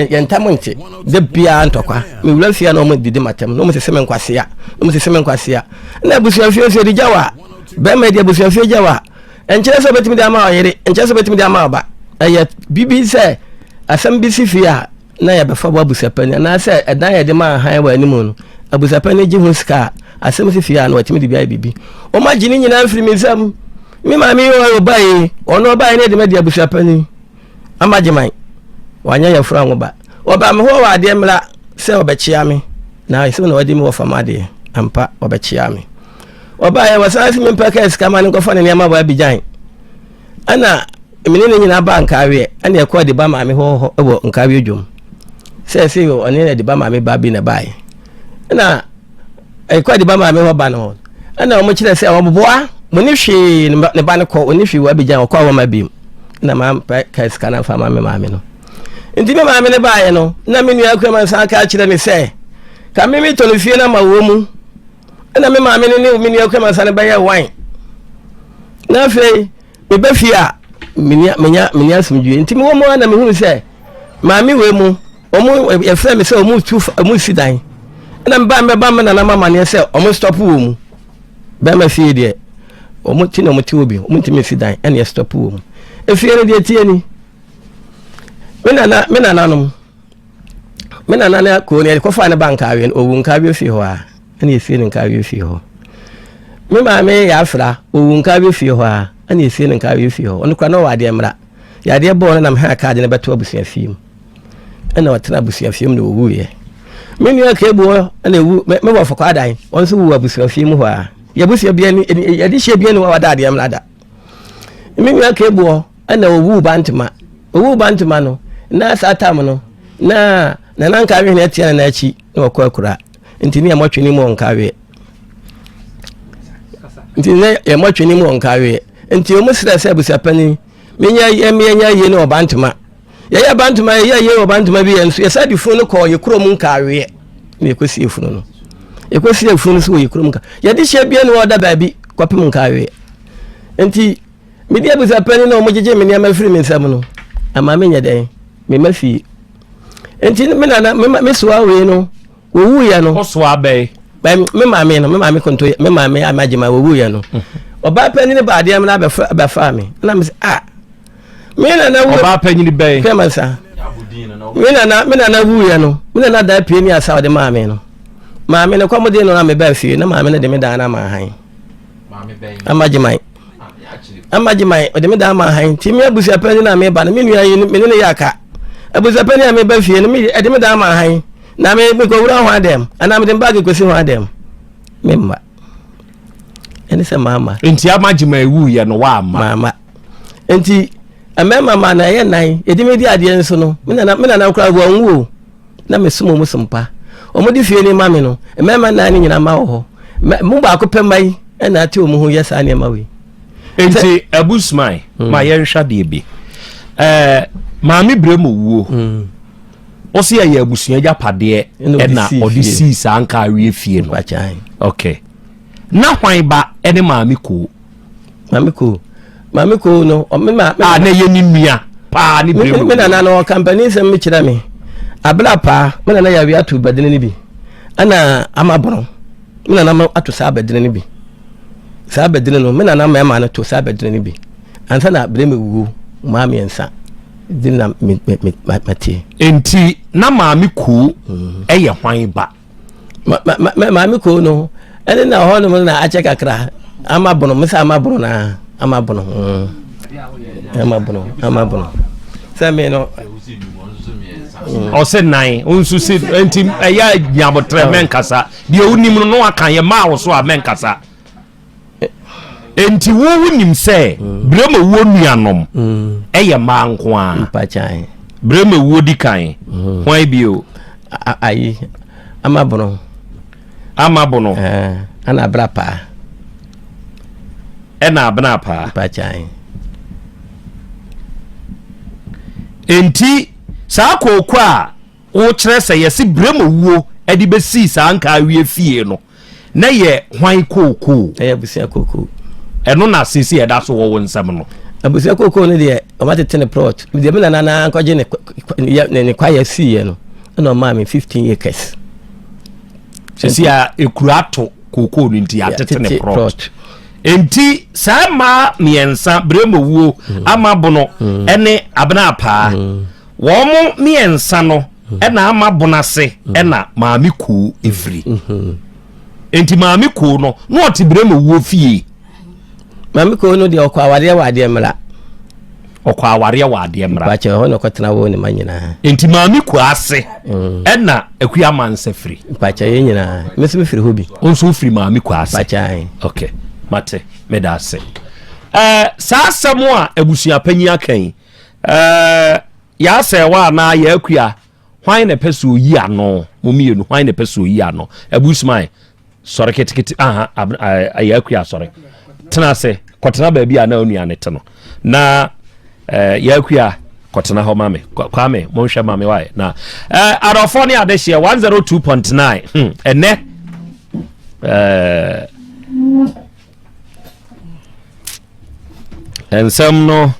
yentamonte de bia ntokwa me wura fia no mo didi matem no mo sese men kwasea na busuan fie se di jawa be me di busuan fie jawa enkere so betimi di ama oyere enkere so betimi di ama oba eye bibi se asam bi si fia na ya be fa busapani na se edan ya de ma han wa animu no abusapani ji hu ska asam si fia na watimi di bia bibi o ma gini nyina mfiri misam mi ma mi o bai ono bai ne de me di abusapani amajiman wanya ya fura ngo ba oba me ho wa de mla se obechia me na ise na wadi me wo famade ampa obechia me oba ye wasan fi me peka skama ne kofa ne niam ba bijan ana emene nyina ba nkawe ana ye ko de ba ma me ho ewo nkawe dwom se oni de ba ma me ba bi na bai ana e ko de ba ma me ho ba no ana o mo kire se o boboa mo ni hwe ne ba ne ko oni hwe wa bijan ko wa ma bi na ma peka skana fa ma me no nti me ma me ne ba ye no na me nua akwa man san ka kire me se ka me to no fie na ma wo mu na me ma me ne me nua akwa man san ba ye wine na fe me ba fie a menya asumdwe nti me wo mo na me hu se ma me we mu omo ye frɛ me se omo sidan na me ba me na mama ne se omo stop wo mu ba ma fie de omo ti na omo ti obi omo ti me sidan ene ye stop wo mu e fie ne de tie ni me na na ko ne ko fa ne banka awe owu nka awe fi ho a ene fie ne nka awe fi ho me ma me ya fra owu nka awe fi ho a ene fie ne nka awe fi ho ono kwa no wa de mra ya de bo na me ha ka de ne beto abusia fiem ene watena abusia fiem ne owu ye me nua ka ebu ene wu me wo fo kwa dan on so wu abusia fiem ho a ya busia bia ni ya de hye bia ni wa da de mra da me nua ka ebu ene owu bantuma no na satam no na nka we na tia na achi na okwa kura ntini ya motweni mu onkawe ntini ya motweni mu onkawe nti o musira se abusa pani menya ye na obantuma ya bantuma ye obantuma bi enso ya sadi funu ko ye kuro mu nkawe na ekosi efunu no ekosi efunu so ye kuro mu nka ya di hye bia ni oda baabi kwapem nkawe nti medi abusa pani na o mojeje me niam afiri me nsam no ama menya den me mafi enti me na me so awe no owu ya no oso abai me maame konto me maame amagema owu ya no oba pani ne ba de am na ba fa me na me me na oba pani ne bai kema sa me na wu ya no me na da pie ni asa de maame no maame ne kwamo de no na me ba fie na maame ne de me da na ma han maame bai amagema o de me da ma han ti me abusia pani na me ba na me nua yi me ne ya ka abusa pani ame ba fie no me edeme da ma han na me ko wura ho adem ana me dem bag ko si ho adem me mma eni se mama enti amagema ewu ye no wa mama enti amema ma na ye nan edeme di ade enso no me na kura wo nwo na me sumo mu sumpa omo di fie ni ma me no amema na ni nyina ma wo ho mu ba ko pemai na ati omu ho yesa ne ma we enti abusmai ma ye hwa de bi maami bremo wuo osi ya abusua ja pade na odisi sanka awie fie no okay na hwan ba ene maami ko no o me na ye ni nua pa ni bremo me na no company sem me kira me abla pa me na ya wi atu badene ni bi ana amabro me na atu sa badene ni bi sa badene no me na ma na to sa badene ni bi ansa na bremo wuo maami ensa dina mati enti na maami ku eye hwan ba maami ku no ene na ho no na ache kakra amabono misa amabono na amabono same no o se nine onsu se enti eya nyabotre menkasa de onim no aka ye ma wo so a menkasa enti wo nim se brema wo nuanom eye ma nko a mpachan brema wo di kan hwan bio ayi amabono ana brapa ena abnapa mpachan enti sa kokko a wo kire se yesi brema wo edi besi sa nka awie fie no na ye hwan kokko busia kokko eno na sisi eda so wo nsam no abusia kokko ne de o ma tete ne plot de me na kwaje ne kwaya sie no na ma me 15 acres sisi a ekurato kokko no nti atete ne plot enti sa ma miensa bremo wuo amabono ene abnapa wo mo miensa no ena amabono se ena maami ku efri enti maami ku no oti bremo wuo fie mami ko no de okwa wade mra okwa aware wa ade mra ba che ho no kwatena wo ne manyina enti maami ku ase enna akua mansa firi ba che ye nyina mesime firi hobi onso firi maami ku ase ba che okay mate meda ase saa asemo a abusua panyi akan ya se wa na ya akua hwan na peso yi ano momienu hwan na peso yi ano abusman sore ketekete ya akua sore tena se kwatena ba bia na onua ne teno na ya akua kwatena ho mame kwame monhwe mame wae na Arofoni adehye 102.9 ene ensem no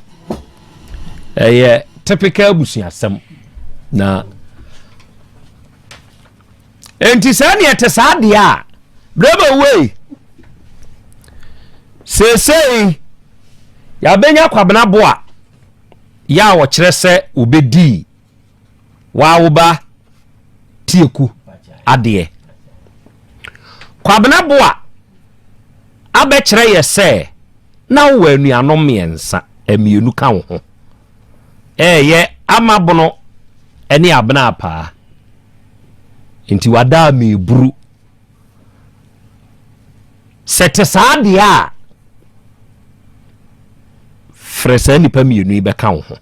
typical abusuasem na enti sane ete saade a brema we sesei ya benya kwabena boa ya wo kire se obedi wa wo ba tieku ade kwabena boa abe kire ye se na wo anuanom miensa emienu ka wo ho ye amabono eni abena apa enti wada mi buru sete saade a fresa nipa mienu be ka wo ho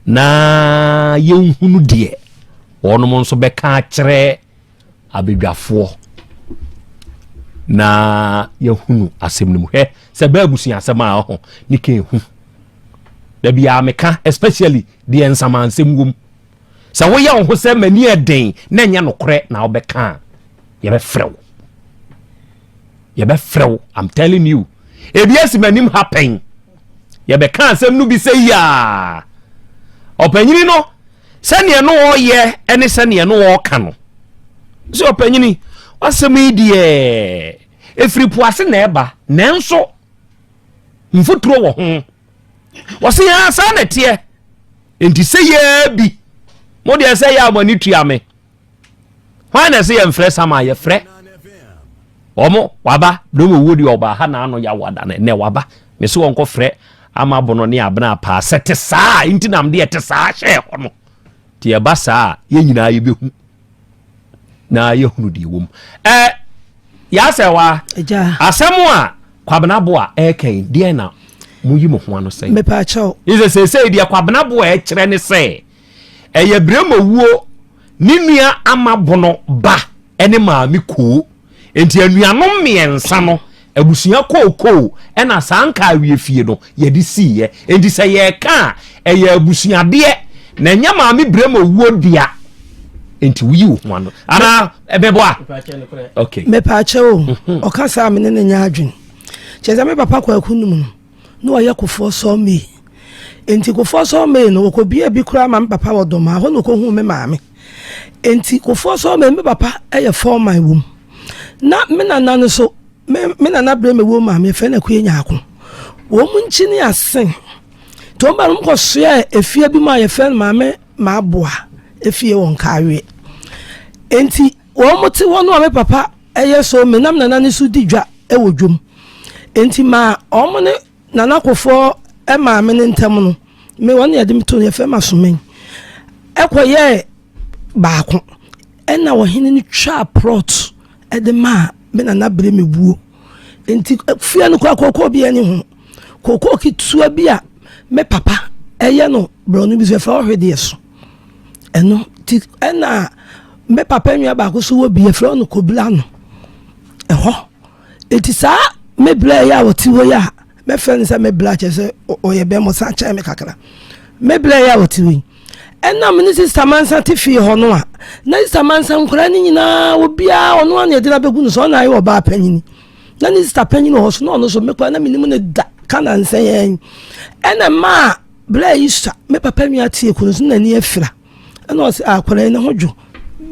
na yenhunu de wonom nso be ka kire abedwafo na yehunu asem nemu he se ba abusuan asem a ho ni ka ehu da bia meka especially the ensamansem wom sa wo ya ho se mani eden na nya nokore na obeka ye be frew I'm telling you ebiasi manim happen ye be kan asem nu bi se ya opanyini no sane no wo ye ene sane no wo ka no so opanyini wasem idie efiri poase na eba nanso mfuturo wo ho wase ya asane tie enti se ye bi mo de se ya amani tuame hwan na se ye mfre sama ye fre omo waba do mo wodi oba ha na ano ya wada ne waba me se wonko fre ama bono ne abna pa sete saa enti nam de ete saa hye hono tie ba saa ye nyina ye behu na ye hunu di wom ya se wa asemu a kwabena bo a eken de na muyi mo ho ano sei me pa chaw ize se de kwabena bo a kire ne sei eye brema wuo ninua ama bono ba ene maami ko enti anuanom miensa no abusua kokoo ena sanka awie fie no ye di siye enti se ye ka eye abusua de na nya maami brema wuo dia enti wuyi wo ho ano ana ebebo a okay me pa chaw o ka sa me ne nya adwen cheza me papa kwa kunum no ye kofo so me enti kofo so me no ko bia bi kura ma papa wodoma ho no ko hu me maame enti kofo so me papa eye for my womb na me nana no so me nana bre me wo maame fe na ku enya ako wo mu nchi ni asen to ba no ko so ya efie bi ma ye fe maame ma aboa efie won kawe enti wo muti wono me papa eye so me nam nana ni so digwa e wodwom enti ma o mo ne nana kofo e maame ne ntam no me won ya de me to ye fe masomen ekoye baako ena wo hene ni twa prot edema me nana bre me buo enti fia no kokko bi ani ho kokko kitua bi a me papa eye no bro no bi se fa ohwede yeso eno ti ena me papa nwa ba ko so wo bi e fra no kobla no eho eti sa me bla ya woti wo ya me fa ni sa me bla che se oye be mo sa cha me kakra me bla ya woti wo ena me ni sister mansa ti fi ho no a na sister mansa nkura ni nyina obia ono an yedina begu no so na ayi oba panyini na ni sister panyini ho so no so me kwa na minimu ne da kana nsen ena ma bla yisa me papa mi atie ku no so na ni afira ena o se akwara ne hodwo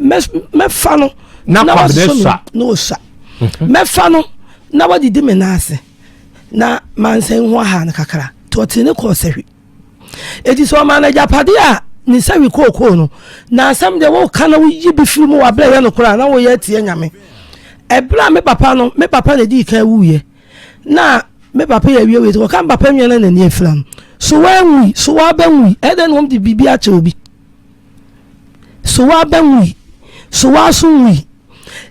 me fa no na kwabdesa no sa me fa no na wadi di me na ase na mansen ho ha na kakra to tine ko sehwi edi so manager pade a ni sawi kokoo no na asam de wo kana wo yibi film wa bla ye no kora na wo ye tie nyame e bla me papa na di kan wuye na me papa ya wie we to kan papa nwe na ni afira no so when we so wa ben we e den won di bibia che obi so wa ben we so wa so we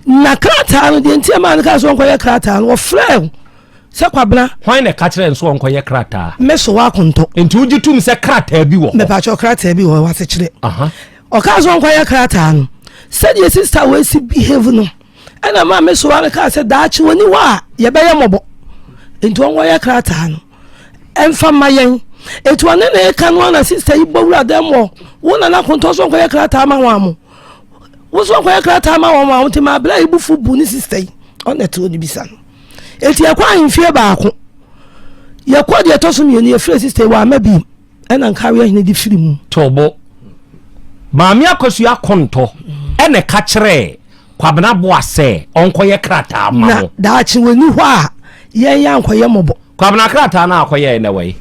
na krata no de ntia ma ka so nkoye krata no frɛ se kwabena hwan na ka kire nso nkoye krata me so wa konto enti ujitum se krata bi wo me pa cho krata bi wo wa se kire aha o ka so nkoye krata no said your sister we si behave no ena ma me so wa ka se daachi woni wa ye be ye mobo enti nkoye krata no emfa mayen etu ane na ka no na sister ibo wura dem wo na konto so nkoye krata ma wa mo wo so nkoye krata ma wa mo ti ma bla ibu fu bu ni sister on etu oni bisa no eti akwa ahimfie baako yakwa de to so mienu ye frɛ sister wa mabi ena nkawe ahine di firi mu tobo maami akosu akonto ene ka kire kwabena boase onkoye krata ma na ho daachi woni hɔ a ye ya nkoye mobo kwabena krata na akoye na wei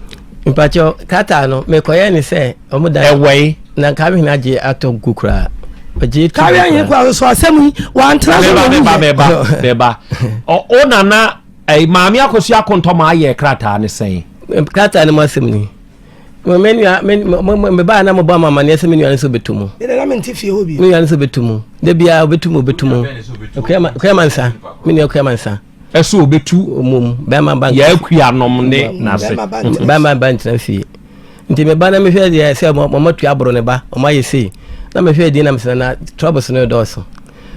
mpacho krata no me koye ni se omuda wei na ka bi na je ato gukura oje kawe ahine kwa so asɛm wa antra so beba o nana ai maami akosu akonto ma aye krata ne sen krata ne masem ni me ba na mo ba mama ne se menu an so betumu ene na menti fie hobi menu an so betumu de bia betumu koya mansa menu koya mansa eso obetu omum ba ma bank ya akua nom ne na se ba ma bank na fie nti me ba na me hwe de se mo matu abro ne ba o ma yesi na me hwe de na me na troubles no doso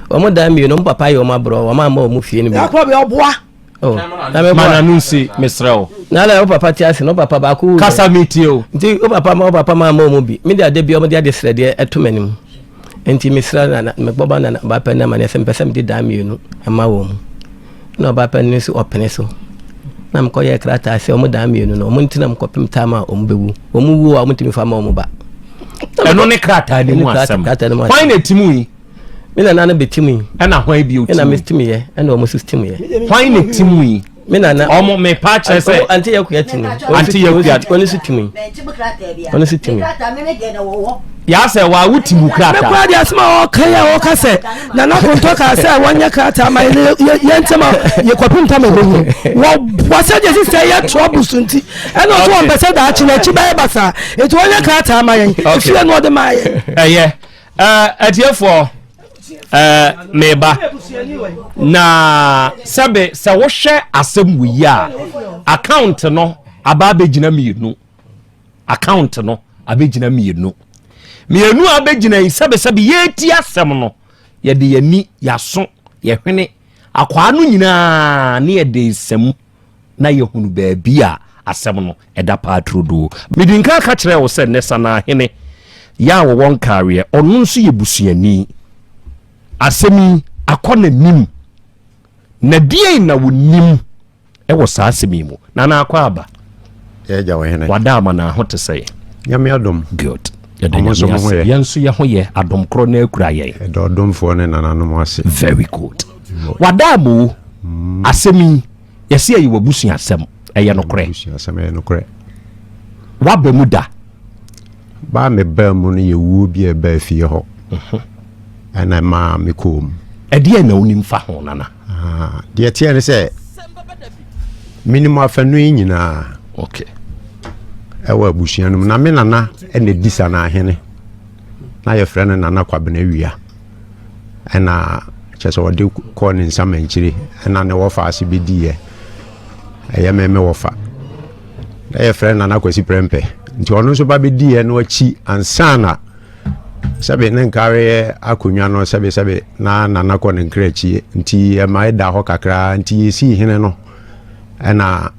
o mo da mi no papa ye o ma bro o ma ma o mu fie ni bi akwa be oboa oh na me mana nunsi mesrel na la o papa ti ase no papa ba ku kasa metio nti o papa ma ma o mu bi me de ade bi o mo de ade srede etumanim nti mesra na me gboba na ba pa na ma ne se mpesem de da mi no ama wo mu na ba pa ni so opene so na mko ye krata ase o mo da mi no mo ntina mko pem tama o mo bewu o mo wu o mo timi fa ma o mo ba eno ne krata ni mu asem why na timu yi me na na betimi ena hwan bi o timu ena me timi ye ena o mo system ye why na timu yi me na na o mo me pa che se anti ya ku ya timi anti ya ku ya oni si timi oni si timi ya se wa wutimu me krata kwa de asma o kaya o kase na konto ka se wanya krata ma ye ntema ye kwapim ta me ho wo se je sister ye trouble sunti ena so on pese da achi na chi ba basa etu wanya krata ma ye fie no de ma ye atiefo meba na sabe sa wo hwe asem wuyi a account no aba begina mienu account no abegina mienu abegina sabe yeti asem no ye de yani yaso ye hwene akwa no nyina ne ye de sem na ye hunu ba bia asem no eda patrodo midinka ka kire wo se ne sana hene ya wo won career onu nso ye busuani asemi akona nim na die na wonim e wo sa asemi mu na akwa aba ye ja wo hene wada ma na hote sei nyame adom good yenso ye ho ye adom kro na akura ye dodom fo ne nananom ase very good wada mu asemi yesi ayi wabusu asem eye no kre asem eye no kre wa ba mu da ba me ba mu no ye wu bi e ba fie ho ana ma me kom ede na onim fa ho nana de tie ne se minimum afanu nyina okay ewa abusuanum na me nana ene disa na ahene na ye frɛ no nana kwabena wia ɛna kyɛsɛ wɔde kɔ ne nsama nkyiri ɛna ne wɔfa ase bɛdiɛ ɛyɛ meme wɔfa na ye frɛ nana kwasi prempe nti ɔno nso ba bɛdiɛ no akyi ansana sɛbe ne nkare akonwa no sɛbe na nana kɔ ne nkra akyi nti ɛma ɛda hɔ kakra nti yɛsi hene no ɛna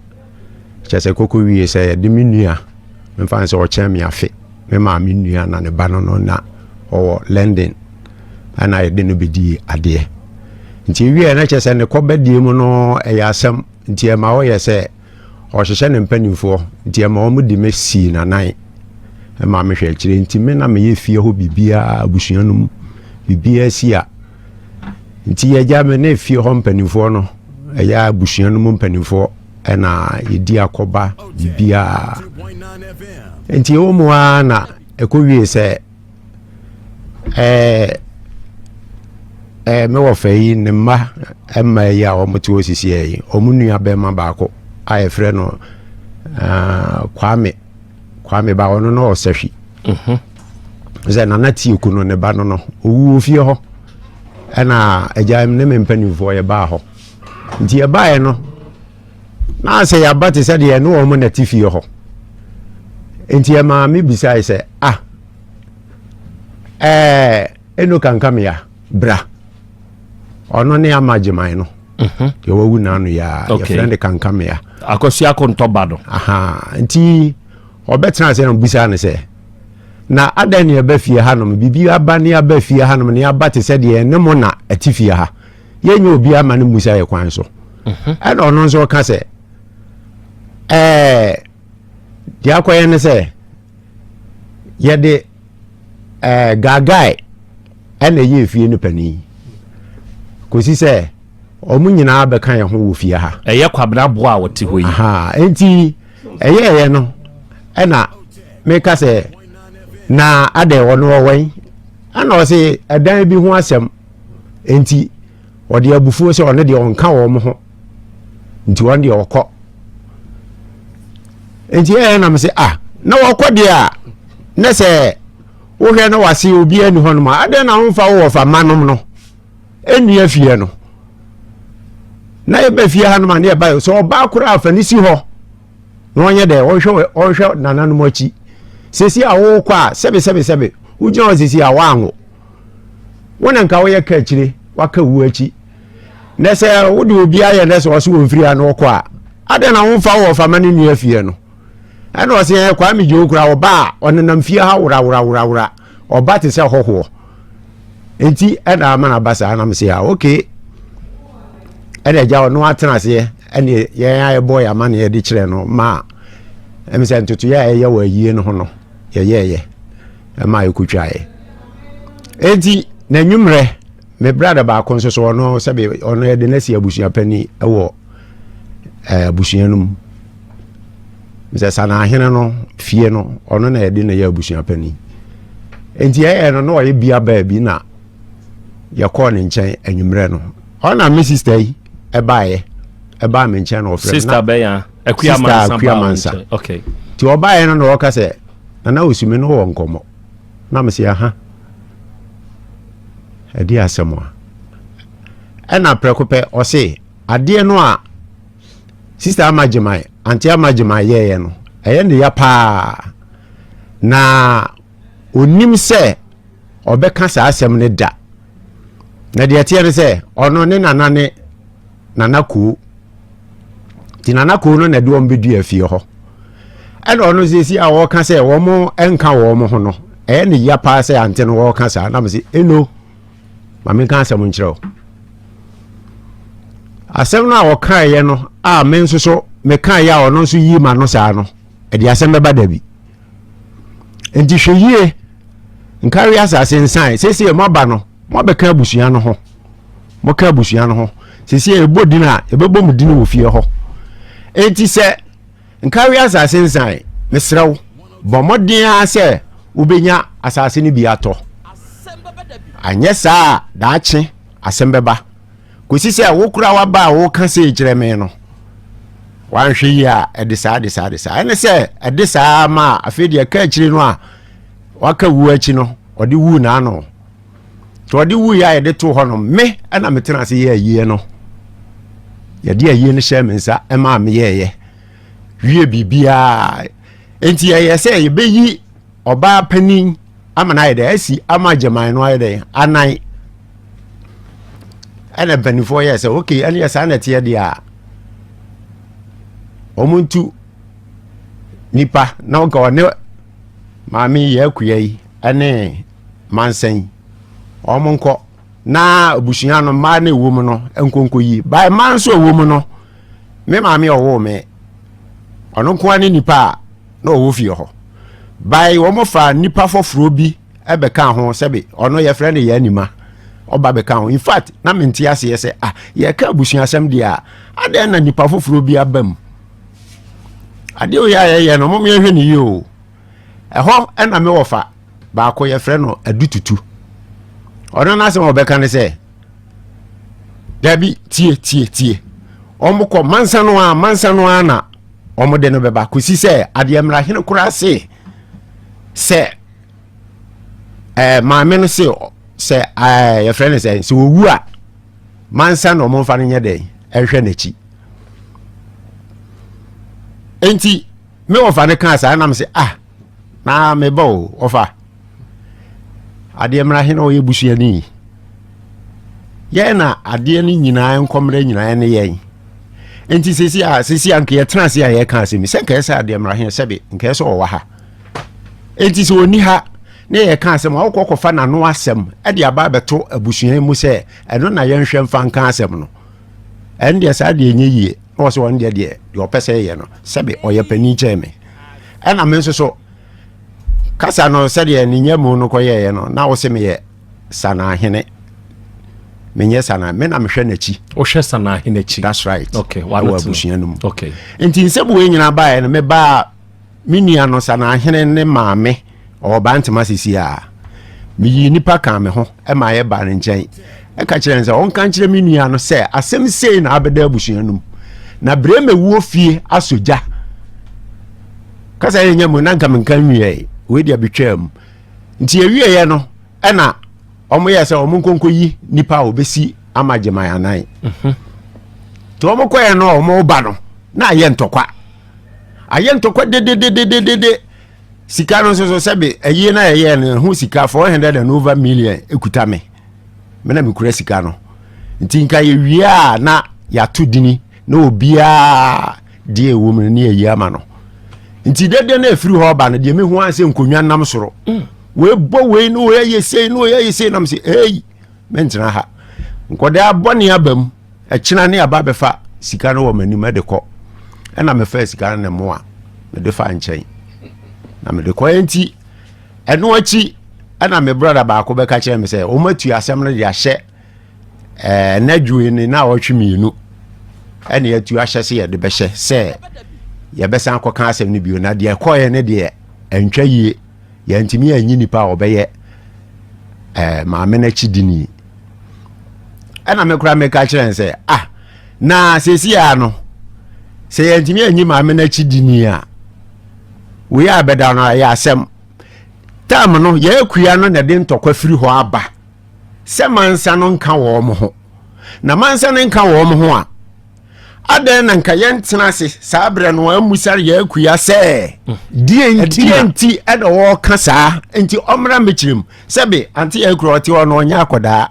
kyɛsɛ koko wie sɛ yɛde me nua memfa sɛ ɔkyɛn me afe me ma me nua na ne ba no na ɔwɔ London ana yɛde no bɛdi adeɛ nti wie na kyɛsɛ ne kɔbɛdie mu no ɛyɛ asɛm nti ɛma ɔyɛ sɛ ɔhyehyɛ ne mpanimfoɔ nti ɛma ɔmo de mesi na nan ɛma me hwɛ akyire nti me na meyɛ fie hɔ bibia abusua no mu bibia si a nti yɛgya me ne fie hɔ mpanimfoɔ no ɛyɛ abusua no mu mpanimfoɔ ɛna yɛdi akɔba bibia nti ɛwɔ mu a na ɛkɔwie sɛ me wɔ fa yi ne mma ɛma yi a wɔmote wɔ sisi yi ɔmo nua bɛma baako a yɛfrɛ no Kwame kwa me ba ono no osehwi ze na nati okuno ne ba no owu ofie ho ana agya ne mempanifo ye ba ho nti ye ba ye no na se ya ba te se de no o mo na tifie ho nti ye ma me bisai se eno kankame ya bra ono ne amajeman no ye wawu na no ya ye friend kankame ya akosi akontoba no nti obetra se no bisai ne se na adan ne ba fie ha no bibi aba ne aba fie ha no ne aba te se de ne mo na atifie ha ye nya obi ama ne musa ye kwan so ana ono nso ka se dia akoye ne se ye de gagai ana ye fie no pani kosi se omu nyina be kan ye ho wo fie ha eye kwabra bo a wote ho yi enti eye no ana me ka se na ade wono wowen ana o se edan bi ho asem enti ode abufuo se one de onka wo mo ho nti won de okọ enti na me se na wokọ de a na se wo hwe na wase obi ani ho no ma ade na ho fa wo fa manom no enu afie no na ye ba fie ha no ma na ye ba so oba kura afanisi ho no onye de wo hwe nananu machi sesi awo kwa sebe ujo sesi awango wona nka wo ye ka akire waka wu achi na se wo de obi aye na se wo so wonfiri ano kwa ade na wo fa wo fa mane nu afie no ana wo se kwa mi je okura wo ba onenam fie ha wura oba te se hoho enti ana ama na basa na me se okay ene ja no atena se ene ye aye boy ama na ye de kire no ma em se ntutu ye wa yie no ho no ye ma ekutwae enti na nwumre me brother ba konso so no sebe ono ye de na si abusua pani ewo abusua num se sana ahene no fie no ono na ye de na ye abusua pani enti ye no ye bia ba bi na ye ko ne nchen anwumre no ona me sister yi eba me nchen no friend sister be ya akuamansa okay ti oba ye no ka se na osumi no wo nkomo na me se aha edi asemo ana prekope o se ade no a sister amajimai anti amajimai ye no eye ne ya pa na onim se obeka sa asem ne da na de tie se ono ne nanaku ti nanaku no na de on bedu afie ho ana ono sesi a wo ka se wo mo enka wo mo ho no ne ya pa se ante no wo ka sa na me se eno ma me ka asem nkyerɛ asem no a wo ka ye no a me nso so me ka ya ono nso yi ma no sa no de Asambebadabi enti hweyie nkari asase nsan sesi e moba no mo be ka abusua no ho mo ka abusua no ho sesi e bodina e bebo mu dinu wo fie ho enti se nkari asase nsan mesrew bo modin ase ubenya asase ni bi ato anye saa daache Asambeba kosi se wo kura wa ba wo ka se ejire me no wan hwe yi a edisa ene se edisa ma afedi e ka akire no a waka wu achi no odi wu na ano to odi wu ya ede to ho no me ana metena se ye ayie no ye de ayie no hye mensa e ma me ye wie bibia enti ye se ye beyi oba panin amana ye de asi amajeman no ye de anan ana benifo ye se okay ani asa na tie de a omuntu nipa na o ga ne maami ye akuyai ane mansen omonko na obusuya no ma na ewo no enkonko yi bai manso ewo mu no me maami owo me ono ko ani nipa na owo fie ho bai wo mo fa nipa foforo bi ebeka ho sebe ono ye friend ye anima oba beka ho in fact na menti ase ye se ye ka obusuya asem dia ade na nipa foforo bi abam ade o ya ye no mo me hwe ni yo eho ena me wofa ba ko ye frɛ no adututu ono na se mo beka ne se dabi tie omko mansa no a na omo de no beba kosi se ade amra hene kura se say maame no say your friend is saying so wu a mansa no mo fa no nye den ehwe nachi enti me ofa ne kan sa na me say na me bo ofa ade mra he na oye busua ni ye na ade ni nyina enkomre nyina ne ye enti sesi anke ye trans ya ye kan se mi se kan sa ade mra he sebe nke so wo ha enti so oni ha ne ye kan se ma kokofa na no asem e de aba beto abusua mu se eno na ye nhwe mfa kan asem no ende sa de enye yie no so won de opese ye no sebe oye pani cheme ena me so kasa no se de ni nyamu no koye no na wo se me ye sana hene menye sana me na mehwe nachi o hwe sana hinachi that's right okay wa abusua no okay enti nsebu we nyina ba ye no me ba minua no sana hene ne maame o bantama sisi a mi yi nipa kan me ho e ma ye ba ne nchen e ka kire nse on kan kire minua no se asem sei na abeda abusua no na breme wuo fie asoja kasa ye nyamu na nka menkan wie we dia betwam nti ewie ye no e na omo ye se omo nkonko yi nipa obesi amagema yanan to omo koye no omo ba no na ye ntokwa aye ntokwa de sika no so sebe ayi na ye no hu sika 400 and over million ekuta me na me kura sika no nti nka ye wie a na ya to dini na obia die ewo me na ye ama no nti dede na efiri ho ba no de me hu anse nkonwa nam soro we bo we no ye sei nam se mentra ha nkoda abone abam akina ne aba befa sika no wo mani me de ko na me fa sika na mo a me de fa nchen na me de ko enti eno achi na me brother ba ko be ka kire me se o matu asem no de ahye na dwue ni na o twemienu ene ya tu ahye se ye de be hye se ye be san ko kan asem ni bio na de ko ye ne de entwa yie ye ntimi anyi nipa obeye maame na chidini ana me kura me ka kire se na sesi ya no se ye ntimi anyi maame na chidini a we abeda no ya asem tam no ye akua no na de ntokwa firi ho aba se mansa no nka wo mo ho na mansa no nka wo mo ho a adan na nka ye ntena se sabre no amusa ye akua se dienti edo wo kasa enti omra mechirim sebe anti ye kro oti ono nya akoda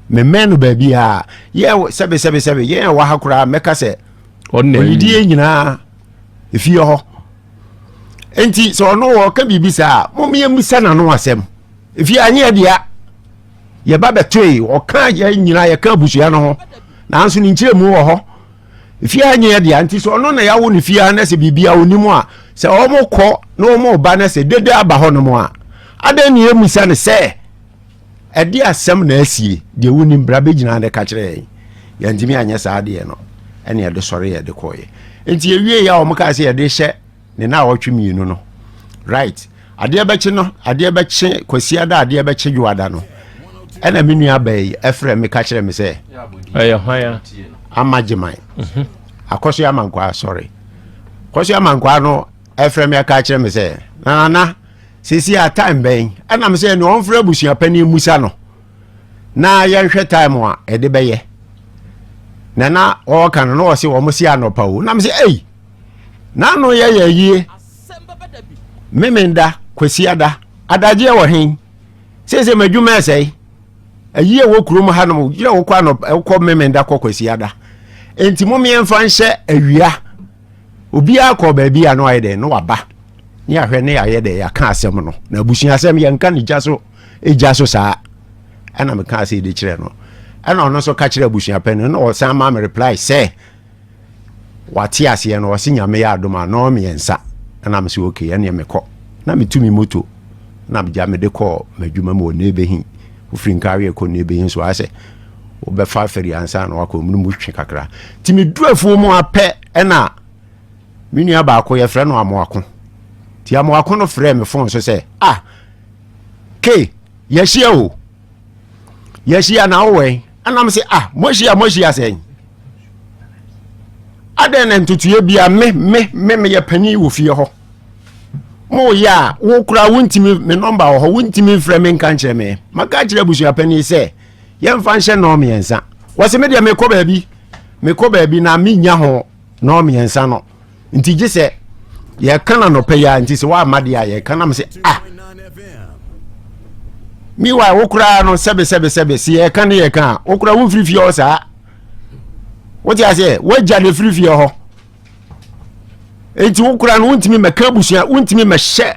memenu ba bi a ye sebe ye wa hakura meka se oni die nyina efie ho enti so no wo ka bibisa momye musa na no asem efie anye dia ye ba betoi o ka ye nyina ye ka busua no ho na anso ni nkyere mu wo ho efie anye dia enti so no na ya wo ni fie na se bibia onimu a se o mo kọ na o mo ba na se dede aba ho no mo a adan ni emusa ne se edi asem na asie de woni mbra begina de ka kire ye ntimi anye sa ade no ene ye de sori ye de koye enti ewie ya o mo ka se ye de hye ne na otwemienu no right ade beche kwasiada ade beche juada no ena menua bai efre me ka kire me se hwan amageman akoso amankwa sorry koso amankwa no efre me ka kire me se na sisi a time ben ena me se no onfre busua pani musa no na ye nhwe time a ede beye na o kan no o se o mo si anopa o na me se na no ye yie Asambebadabi memenda kwasiada adaje wo hen sese madwuma sei ayie wo kurom ha no yire wo kwa no ko memenda ko kwasiada enti mo miemfa nhye awia obi akọ ba bia no ayede no waba ni ahwe ne ayede ya ka asem no na abusun asem ye nka ni jaso saa ana me ka ase de kire no ana ono so ka kire abusun apen no o san ma me reply say wati ase no o sinyame ya adoma no miensa ana me se okay ene me kọ na me tumi moto na me ja me de kọ madwuma mo ne behin ofrin kawe ko ne behin so ase o be fa feri ansa na wakọ mu twe kakra ti me duafu mu apẹ ena minua ba akọ ye frɛ no amoako ti amoako no frɛ me phone so say ke yeshia na owe ana me say moshia say aden ntutuye bia me ye pani wo fie ho mo ya wo kura wontimi me number ho wontimi frɛ me nka nkyerɛ me maka kyerɛ busua pani sɛ yɛmfa nhyɛ no miɛnsa wɔse me de me kɔ baabi na me nya ho no miɛnsa no nti gye sɛ yɛ kana no pɛ ya nti sɛ wa amade a yɛ kana me sɛ mi wa wo kura no sebe si yɛ ka ne yɛ ka wo kura wo frifie ho saa wo ti ase wo gya ne frifie ho enti wo kura no wontimi meka busua wontimi mehyɛ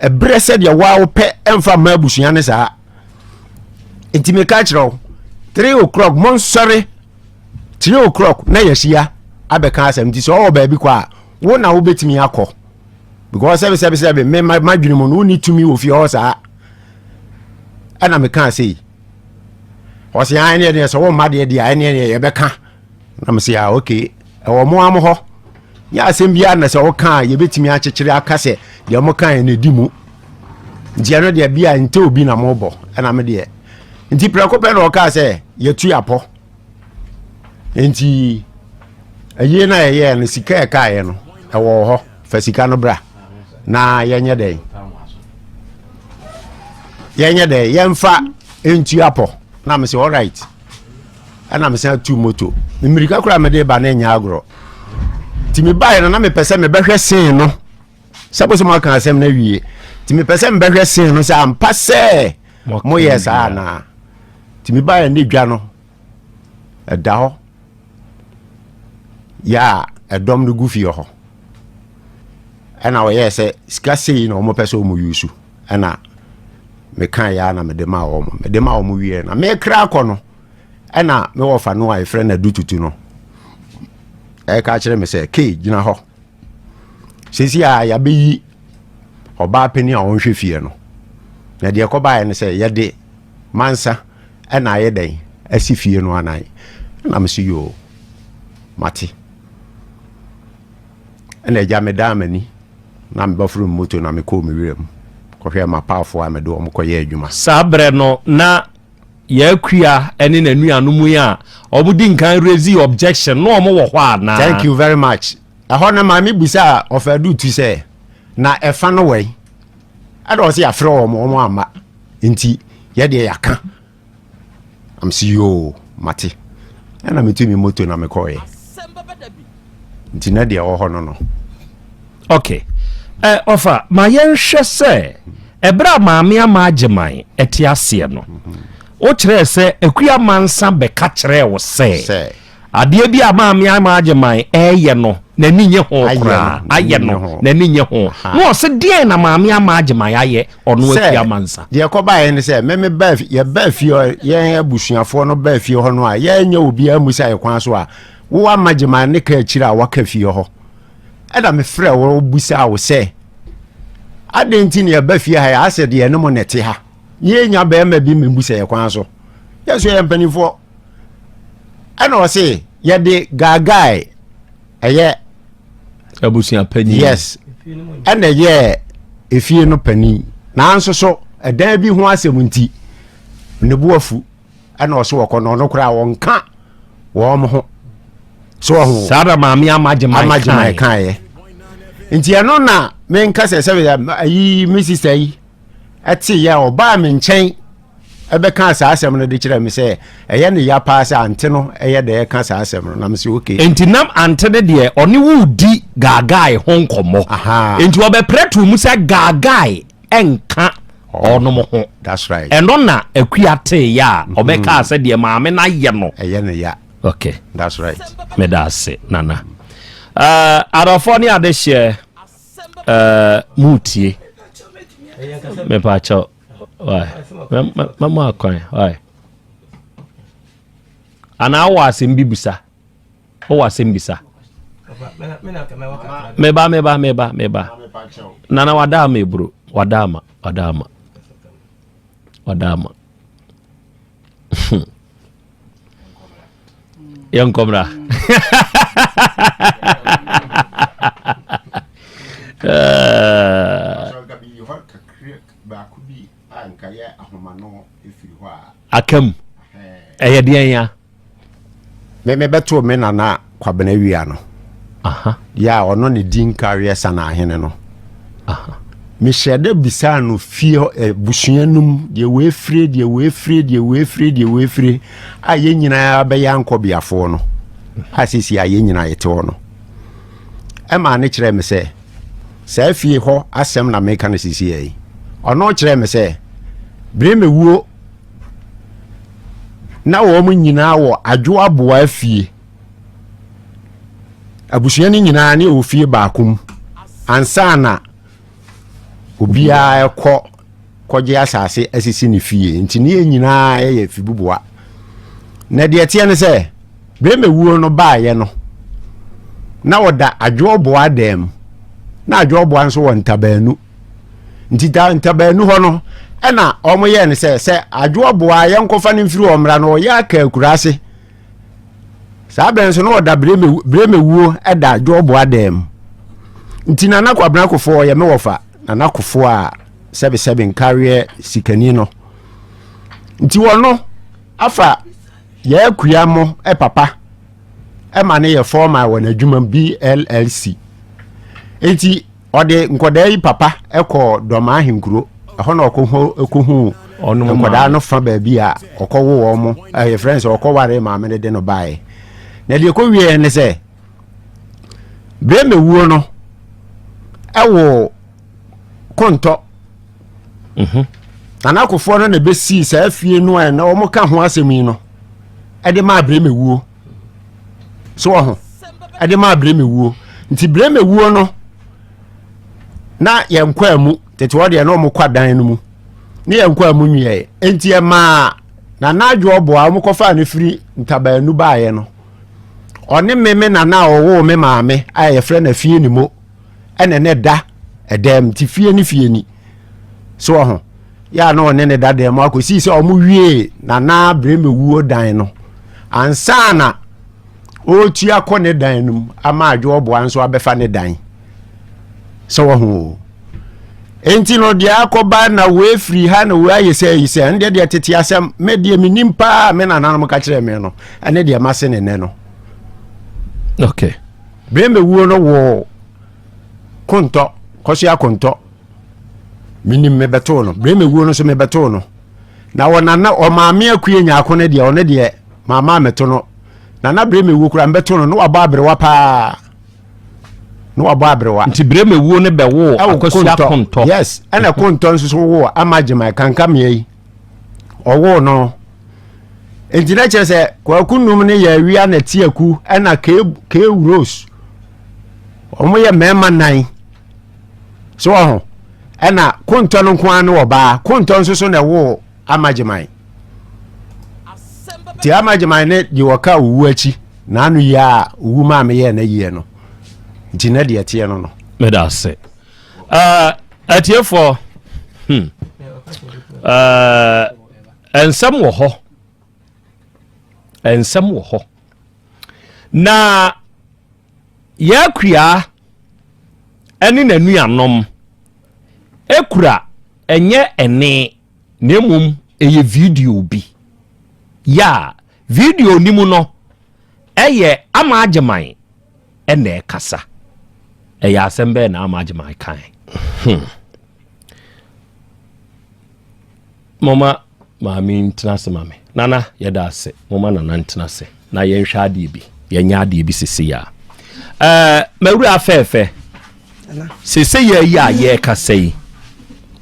ebre sɛ de wa wo pɛ emfa ma busua ne saa enti me ka kyerɛw 3 o'clock mon sorry 3 o'clock na yɛhyia abɛka asɛm nti sɛ ɔwɔ baabi kɔ a wo na wo betimi akɔ because sebe me madwene mu no ni tumi wo fie ho saa ana me kan sei ɔse an ne so wo ma de an ne ye bɛka na me se okay ɛwɔ mo am ho ya asɛm bia na sɛ wo kan ye betimi akyekyere aka sɛ de mo kan ne di mu ntia no de bia nte obi na mo bɔ ana me de nti prako pɛ no ɔka sɛ ye tu apɔ nti aye na ye no sika e kae no ɛwɔ ho fa sika no bra na yenye den yemfa entu apɔ na me say all right ana me say tu moto mirika kura me de ba na nya agro ti me ba na me pese me behwe sen no sabo so ma kan asem na wie ti me pese me behwe sen no say ampa se mo yes ana ti me ba na dwa no ɛda ho ya ɛdɔm no gu fie ho ɛna wo yes sika sei na mo pese o mo yusu ɛna me kan ya na me de ma o mo wie na me kra akọ no ɛna me wo fa no ai frɛ na dututu no ka kyerɛ me sɛ ke gina hɔ sesi a ya beyi oba pani a wonhwɛ fie no na de kɔ bae ne sɛ ye de mansa ɛna ye den asi fie no anan na me si yo mate ɛna ja me da mani na me bafuru moto na me kɔ me wirem kɔhwɛ ma powerful a me do mo kɔyɛ adwuma sabre no na yakua ene nanuanu mu ya obudi nkan raise objection no mo wo hɔ ana thank you very much ɛhɔ na ma me busa ofa do tu sɛ na ɛfa no wai ada o se afrɛ wo mo ama nti ye de yaka am see you mate ana me tumi moto na me kɔyɛ nti na de wo hɔ no okay ofa ma yenhwɛ sɛ ebra maame ama ageman eti ase no o kyerɛ sɛ akua mansa bɛka kyerɛ wo sɛ adeɛ bi maame ama ageman ɛyɛ no n'ani nye ho kra ayɛ no n'ani nye ho no se deɛ na maame ama ageman ayɛ ɔno akua mansa deɛ kɔ bae ne sɛ me ba ye ba fie yɛn abusuafo no ba fie hɔ no a yɛnya obi amu sɛ ayɛ kwan so a wo ama ageman ne ka akyira a waka fie hɔ ɛda me frɛ wo busa wo sɛ adenti ne ba fie ha ya ase de ene mo nete ha ye nya ba ma bi membu se ye kwan so yeso ye mpanifo ana o se ye de gagai eye abusia pani yes ana ye efie no pani na anso so edan bi ho asem nti ne buafu ana o so wokɔ no kora wonka wo mo ho so ho sada maame amageman kan ye nti eno na me nka sɛ ayi me sister yi ati ya oba me nkyɛn ɛbɛka saa asɛm no de kyerɛ me sɛ ɛyɛ ne ya pa sɛ ante no ɛyɛ de ɛka saa asɛm no na me sɛ okay enti nam ante de de ɔne wo di gagai ho nkɔmmɔ enti wɔbɛprɛ to mu sɛ gagai ɛnka ɔno mo ho that's right ɛno na akua te ya ɔbɛka sɛ de maame na yɛ no ɛyɛ ne ya okay that's right me da se nana adofo ne ade hye mutie me pa cho why mama akwan why ana wa asem bibusa o wa asem bisa me ba nana wada me bro wadama yang komra akam eyedian ya me beto me nana kwabena wia no aha ya ono ne din kariye sana ahene no aha me shede bisa no fie busuanum de we free aye nyina be yanko biafo no asisi aye nyina yete ho no e ma ne kire me se sa fie ho asem na meka no sisi yi ono kire me se bre me wuo na wo mu nyina wo adwo aboa fie abusuani nyina ne ofie baakum ansana obia ekọ koje asase asisi ne fie nti ne nyina ye fibuboa na de tie ne se bre me wuo no baaye no na woda adwo boa dem na adwo boa nso won ntabanu nti da ntabanu ho no na omo ye ne se adwo boa ye nkofa ne mfiri omra no ya ka akurase sa benso no woda bre me wuo da adwo boa dem nti na kwabna kofo ye me wofa na kofo a sebe carrier sikani no nti wono afa ye akua mo papa ma ne ye former wona adwuma BLLC enti ode nkoda yi papa ekọ doma ahenkuro ho na okohu nkoda no fa ba bi a okowo wo mo ye friends okoware ma me de no bae na de ko wie ne se bre me wuo no ewo konto anakofo no na besi sa afie no na omo ka ho asemi no ede ma bre me wuo so ho ede ma bre me wuo nti bre me wuo no na ye nkwa mu tete wode na omo kwadan no mu ne ye nkwa mu nwie enti e ma na adwo obo a omo kofa ne firi ntabanu baaye no one meme na owo me maame aye frɛ na fie ni mo ene ne da edem ti fie ni so ho ya no ne da dem akosi se omo wie na bre me wuo dan no ansana o tu akone dan num ama adwo obo anso abefa ne dan so ho enti no dia akoba na we free ha na we ayese ande de tete asem me de minimpa me na nanom ka kire me no ene de mase ne no okay bre me wuo no wo konto kosi akonto minim me beto no bre me wuo no so me beto no na wona na o maame akue nya akone de one de mama meto no na bre me wuo kura mbeto no waba abrewa pa no waba abrewa nti bre me wuo ne be wo akosi akonto yes ana konto nso so wo amagema kankam yi owo no enjina chese kwa kunum ne ya wia na tiaku ana ke rose omo ye mema nan so ho ana konto no kwa no oba konto nso so na wo amagema ti amagema ne di waka wu achi na anu ya wu ma me ye na ye no njina de tie no no me da se atiefo ensam wo ho na yakua eni nanu anom ekura enye ene nemum eye video bi ya video ni mu no eye ama ageman ene kasa eye asembe na ama ageman kan mama mami ntinase mami nana yeda ase mama nana ntinase na yenhwa ade bi yenya ade bi sisi ya mawura afefe sese ye ya ye kasei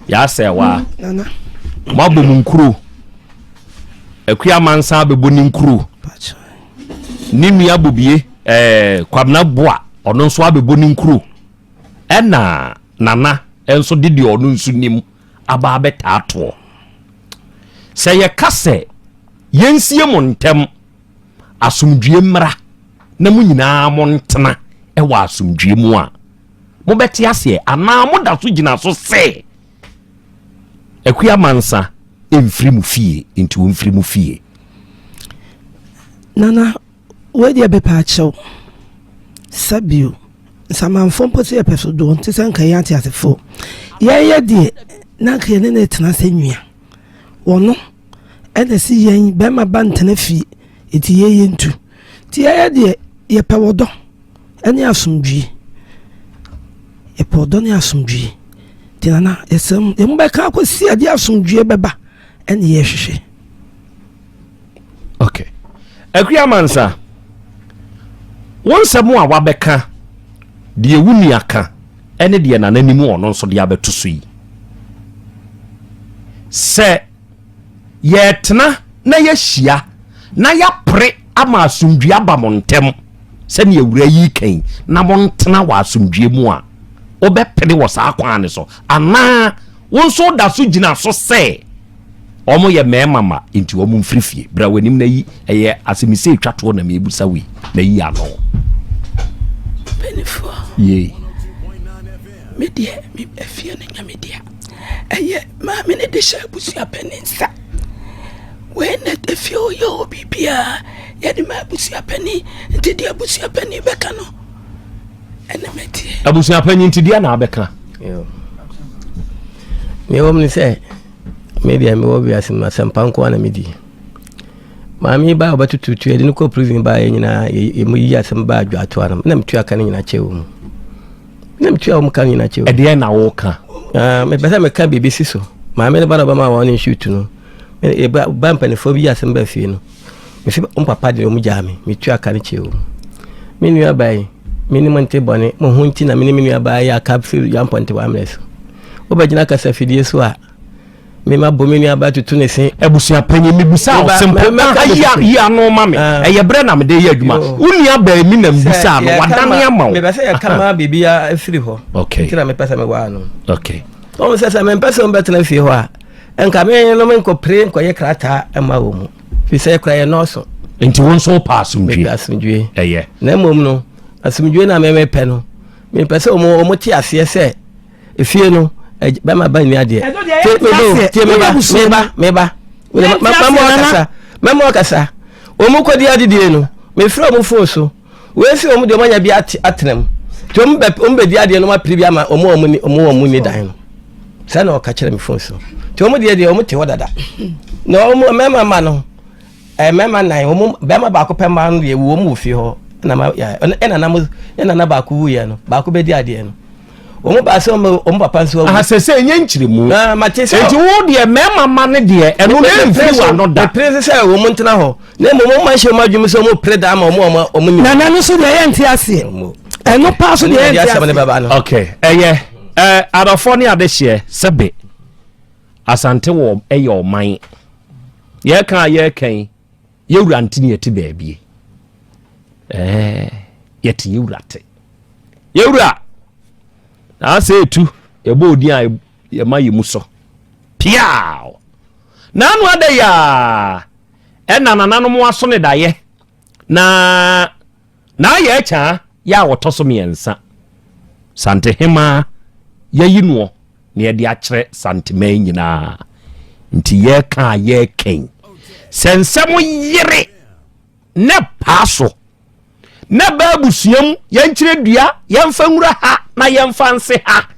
ya sewa nana mabom nkuru akua mansa bebo ni nkuru ni nua bobie kwabna boa ono nso abebo ni nkuru ena nana enso didi ono nso nim aba betato se ye kase yensie montem asumdue mra na munyina montena ewa asumdue mu a mo beti ase ana mo da so gina so se akua mansa emfiri mu fie into emfiri mu fie nana we dia be pa chew sabio samanfo mpote epeso do nti sanka ya ati asefo ye die na ka ne na tena senwia wono ene si yen be ma bantena fi eti ye ntu ti ye die ye pewodo ene asumdwi ye pewodo ne asumdwi Tinana, esem, Yambaka could see a dear soon Jebeba, and yes. Okay. Agreemansa. Once a more Wabeka, dear Wuniaka, any dear and any more, non so the other to see. Say, yet na yeshia, na ya pre ama sumdiaba montem, send ye re king, na montana was sumdie moa. Obe pedi was aquane so, and na one so da sujina so say. Omo ye me mama into omo frifie bra wanim na yi eye asemi se twato na me busa wi na yi ano benefo ye me dia me afie na nya me dia eye ma me ne de sha busia peninsa we na de fie o yo bibia ye de ma busia peni nti dia busia peni beka no ene meti abusia peni nti dia na beka yo me wom ni say media me wo bi asem sampanko na medi maami ba obatututu e de ko prison ba nyina e mu yi asem ba adwato anam na mtu aka nyina chewu na mtu am kan nyina chewu e de na wo ka me besa me ka BBC so maami ne ba na ba ma won shoot no e ba mpanefo bi asem ba fie no me fi papa de mu jami mtu aka ne chewu me nua bai me ni monte bone mo hunti na me ni nua bai ya capsule ya ponte wa amles obagina kasa fidie so a me ma bomeni abatu tunese ebusia panyi me busa o simple ya no mame e bre na me de ya adwuma uni aba mi na busa no wadane ama me ba se ya kama bibia afiri ho okay kira me pesa me wa no okay o se me pesa me betena fi ho a enka me no me ko pre ko ye krata ama wo mu fi se kra ye no so enti won so pass asumdwe eye na mom no asumdwe na me pe no me pesa o mo ti ase se efie no ba ma ba ni ade meba kasa o mu kodi ade die no me fira mu fo so we fi o mu de manya bi atenam to mu be di ade no ma pri bi ama o mu ni dan no sa na o ka kire me fo so to mu de o mu te wodada na o mu mema ma no mema nan o mu ba ma ba ko pemba no ye wo mu fi ho na ma ya na ba ko wu ye no ba ko be di ade no omo ba se omo papa nso aha se nye nchiri mu na matese enti wo de mema ma ne de eno na mfiri wa no da prince se omo ntena ho na mo ma hye ma dwum se omo preda ama omo ni na no so de enti ase eno pa so de enti ase okay adofo ni ade hye sebe asante wo eye oman ye kan ye wura ntini yeti baabie yeti ye wura te ye wura na say tu ebo odi a ye ma yemuso piao na anu ade ya nananom mo aso ne daye na ye cha ya wotoso miensa sante hema ye yinuo ne de a kire sante man nyina nti ye ka ye ken sensemo yire ne paso na babusuam yankire dua yemfa nwura ha na yemfa nse ha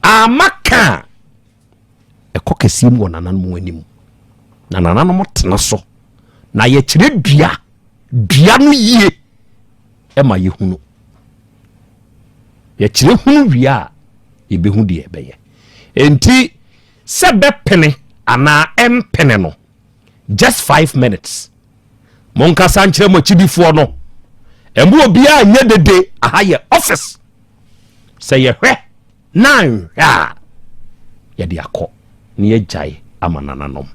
amaka ekokesim wo nananom anim na nananom tena so na ye kire dua no yie ema ye hunu ye kire hunu wia ye behu de ebeye enti se bepene ana empene no just 5 minutes monka sanchire mo chidifo no embu obia anya dede aha ye office say ye hwe nan ya ye de akọ ne ye jai amanananom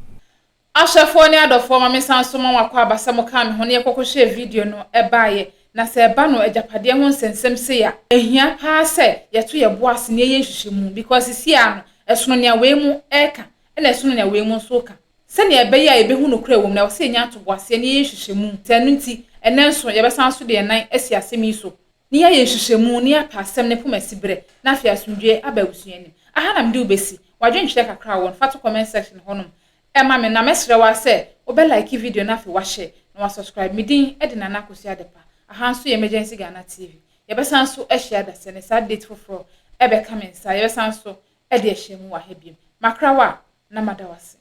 ashafo ne adofo ma mesanso ma wakọ abasa mo ka me ho ne ye kokoshe video no ebaaye na se eba no ejapade ho nsensem se ya ehia pa se ye to ye boase ne ye hwehwemu because sia no esono ne we mu eka na esono ne we mu so ka se ne ebe ya ebe hu no kra wom na wo se nya to boase ne ye hwehwemu tanu nti enenso ye besanso de nan esi asemi so ne ye hwehwemu ne ya pasem ne pomasibre na afia asundwe ababusuani aha na mde ubesi wadwenhwe kakra won fa to comment section honom ema me na mesre wa se obe like video na afi wa share na wa subscribe midin edina na kosi adepa aha nso ye emergency Ghana TV ye besanso share da se ne sad date for ebe comment sa ye besanso e de hye mu wa hebiem makra wa na madawase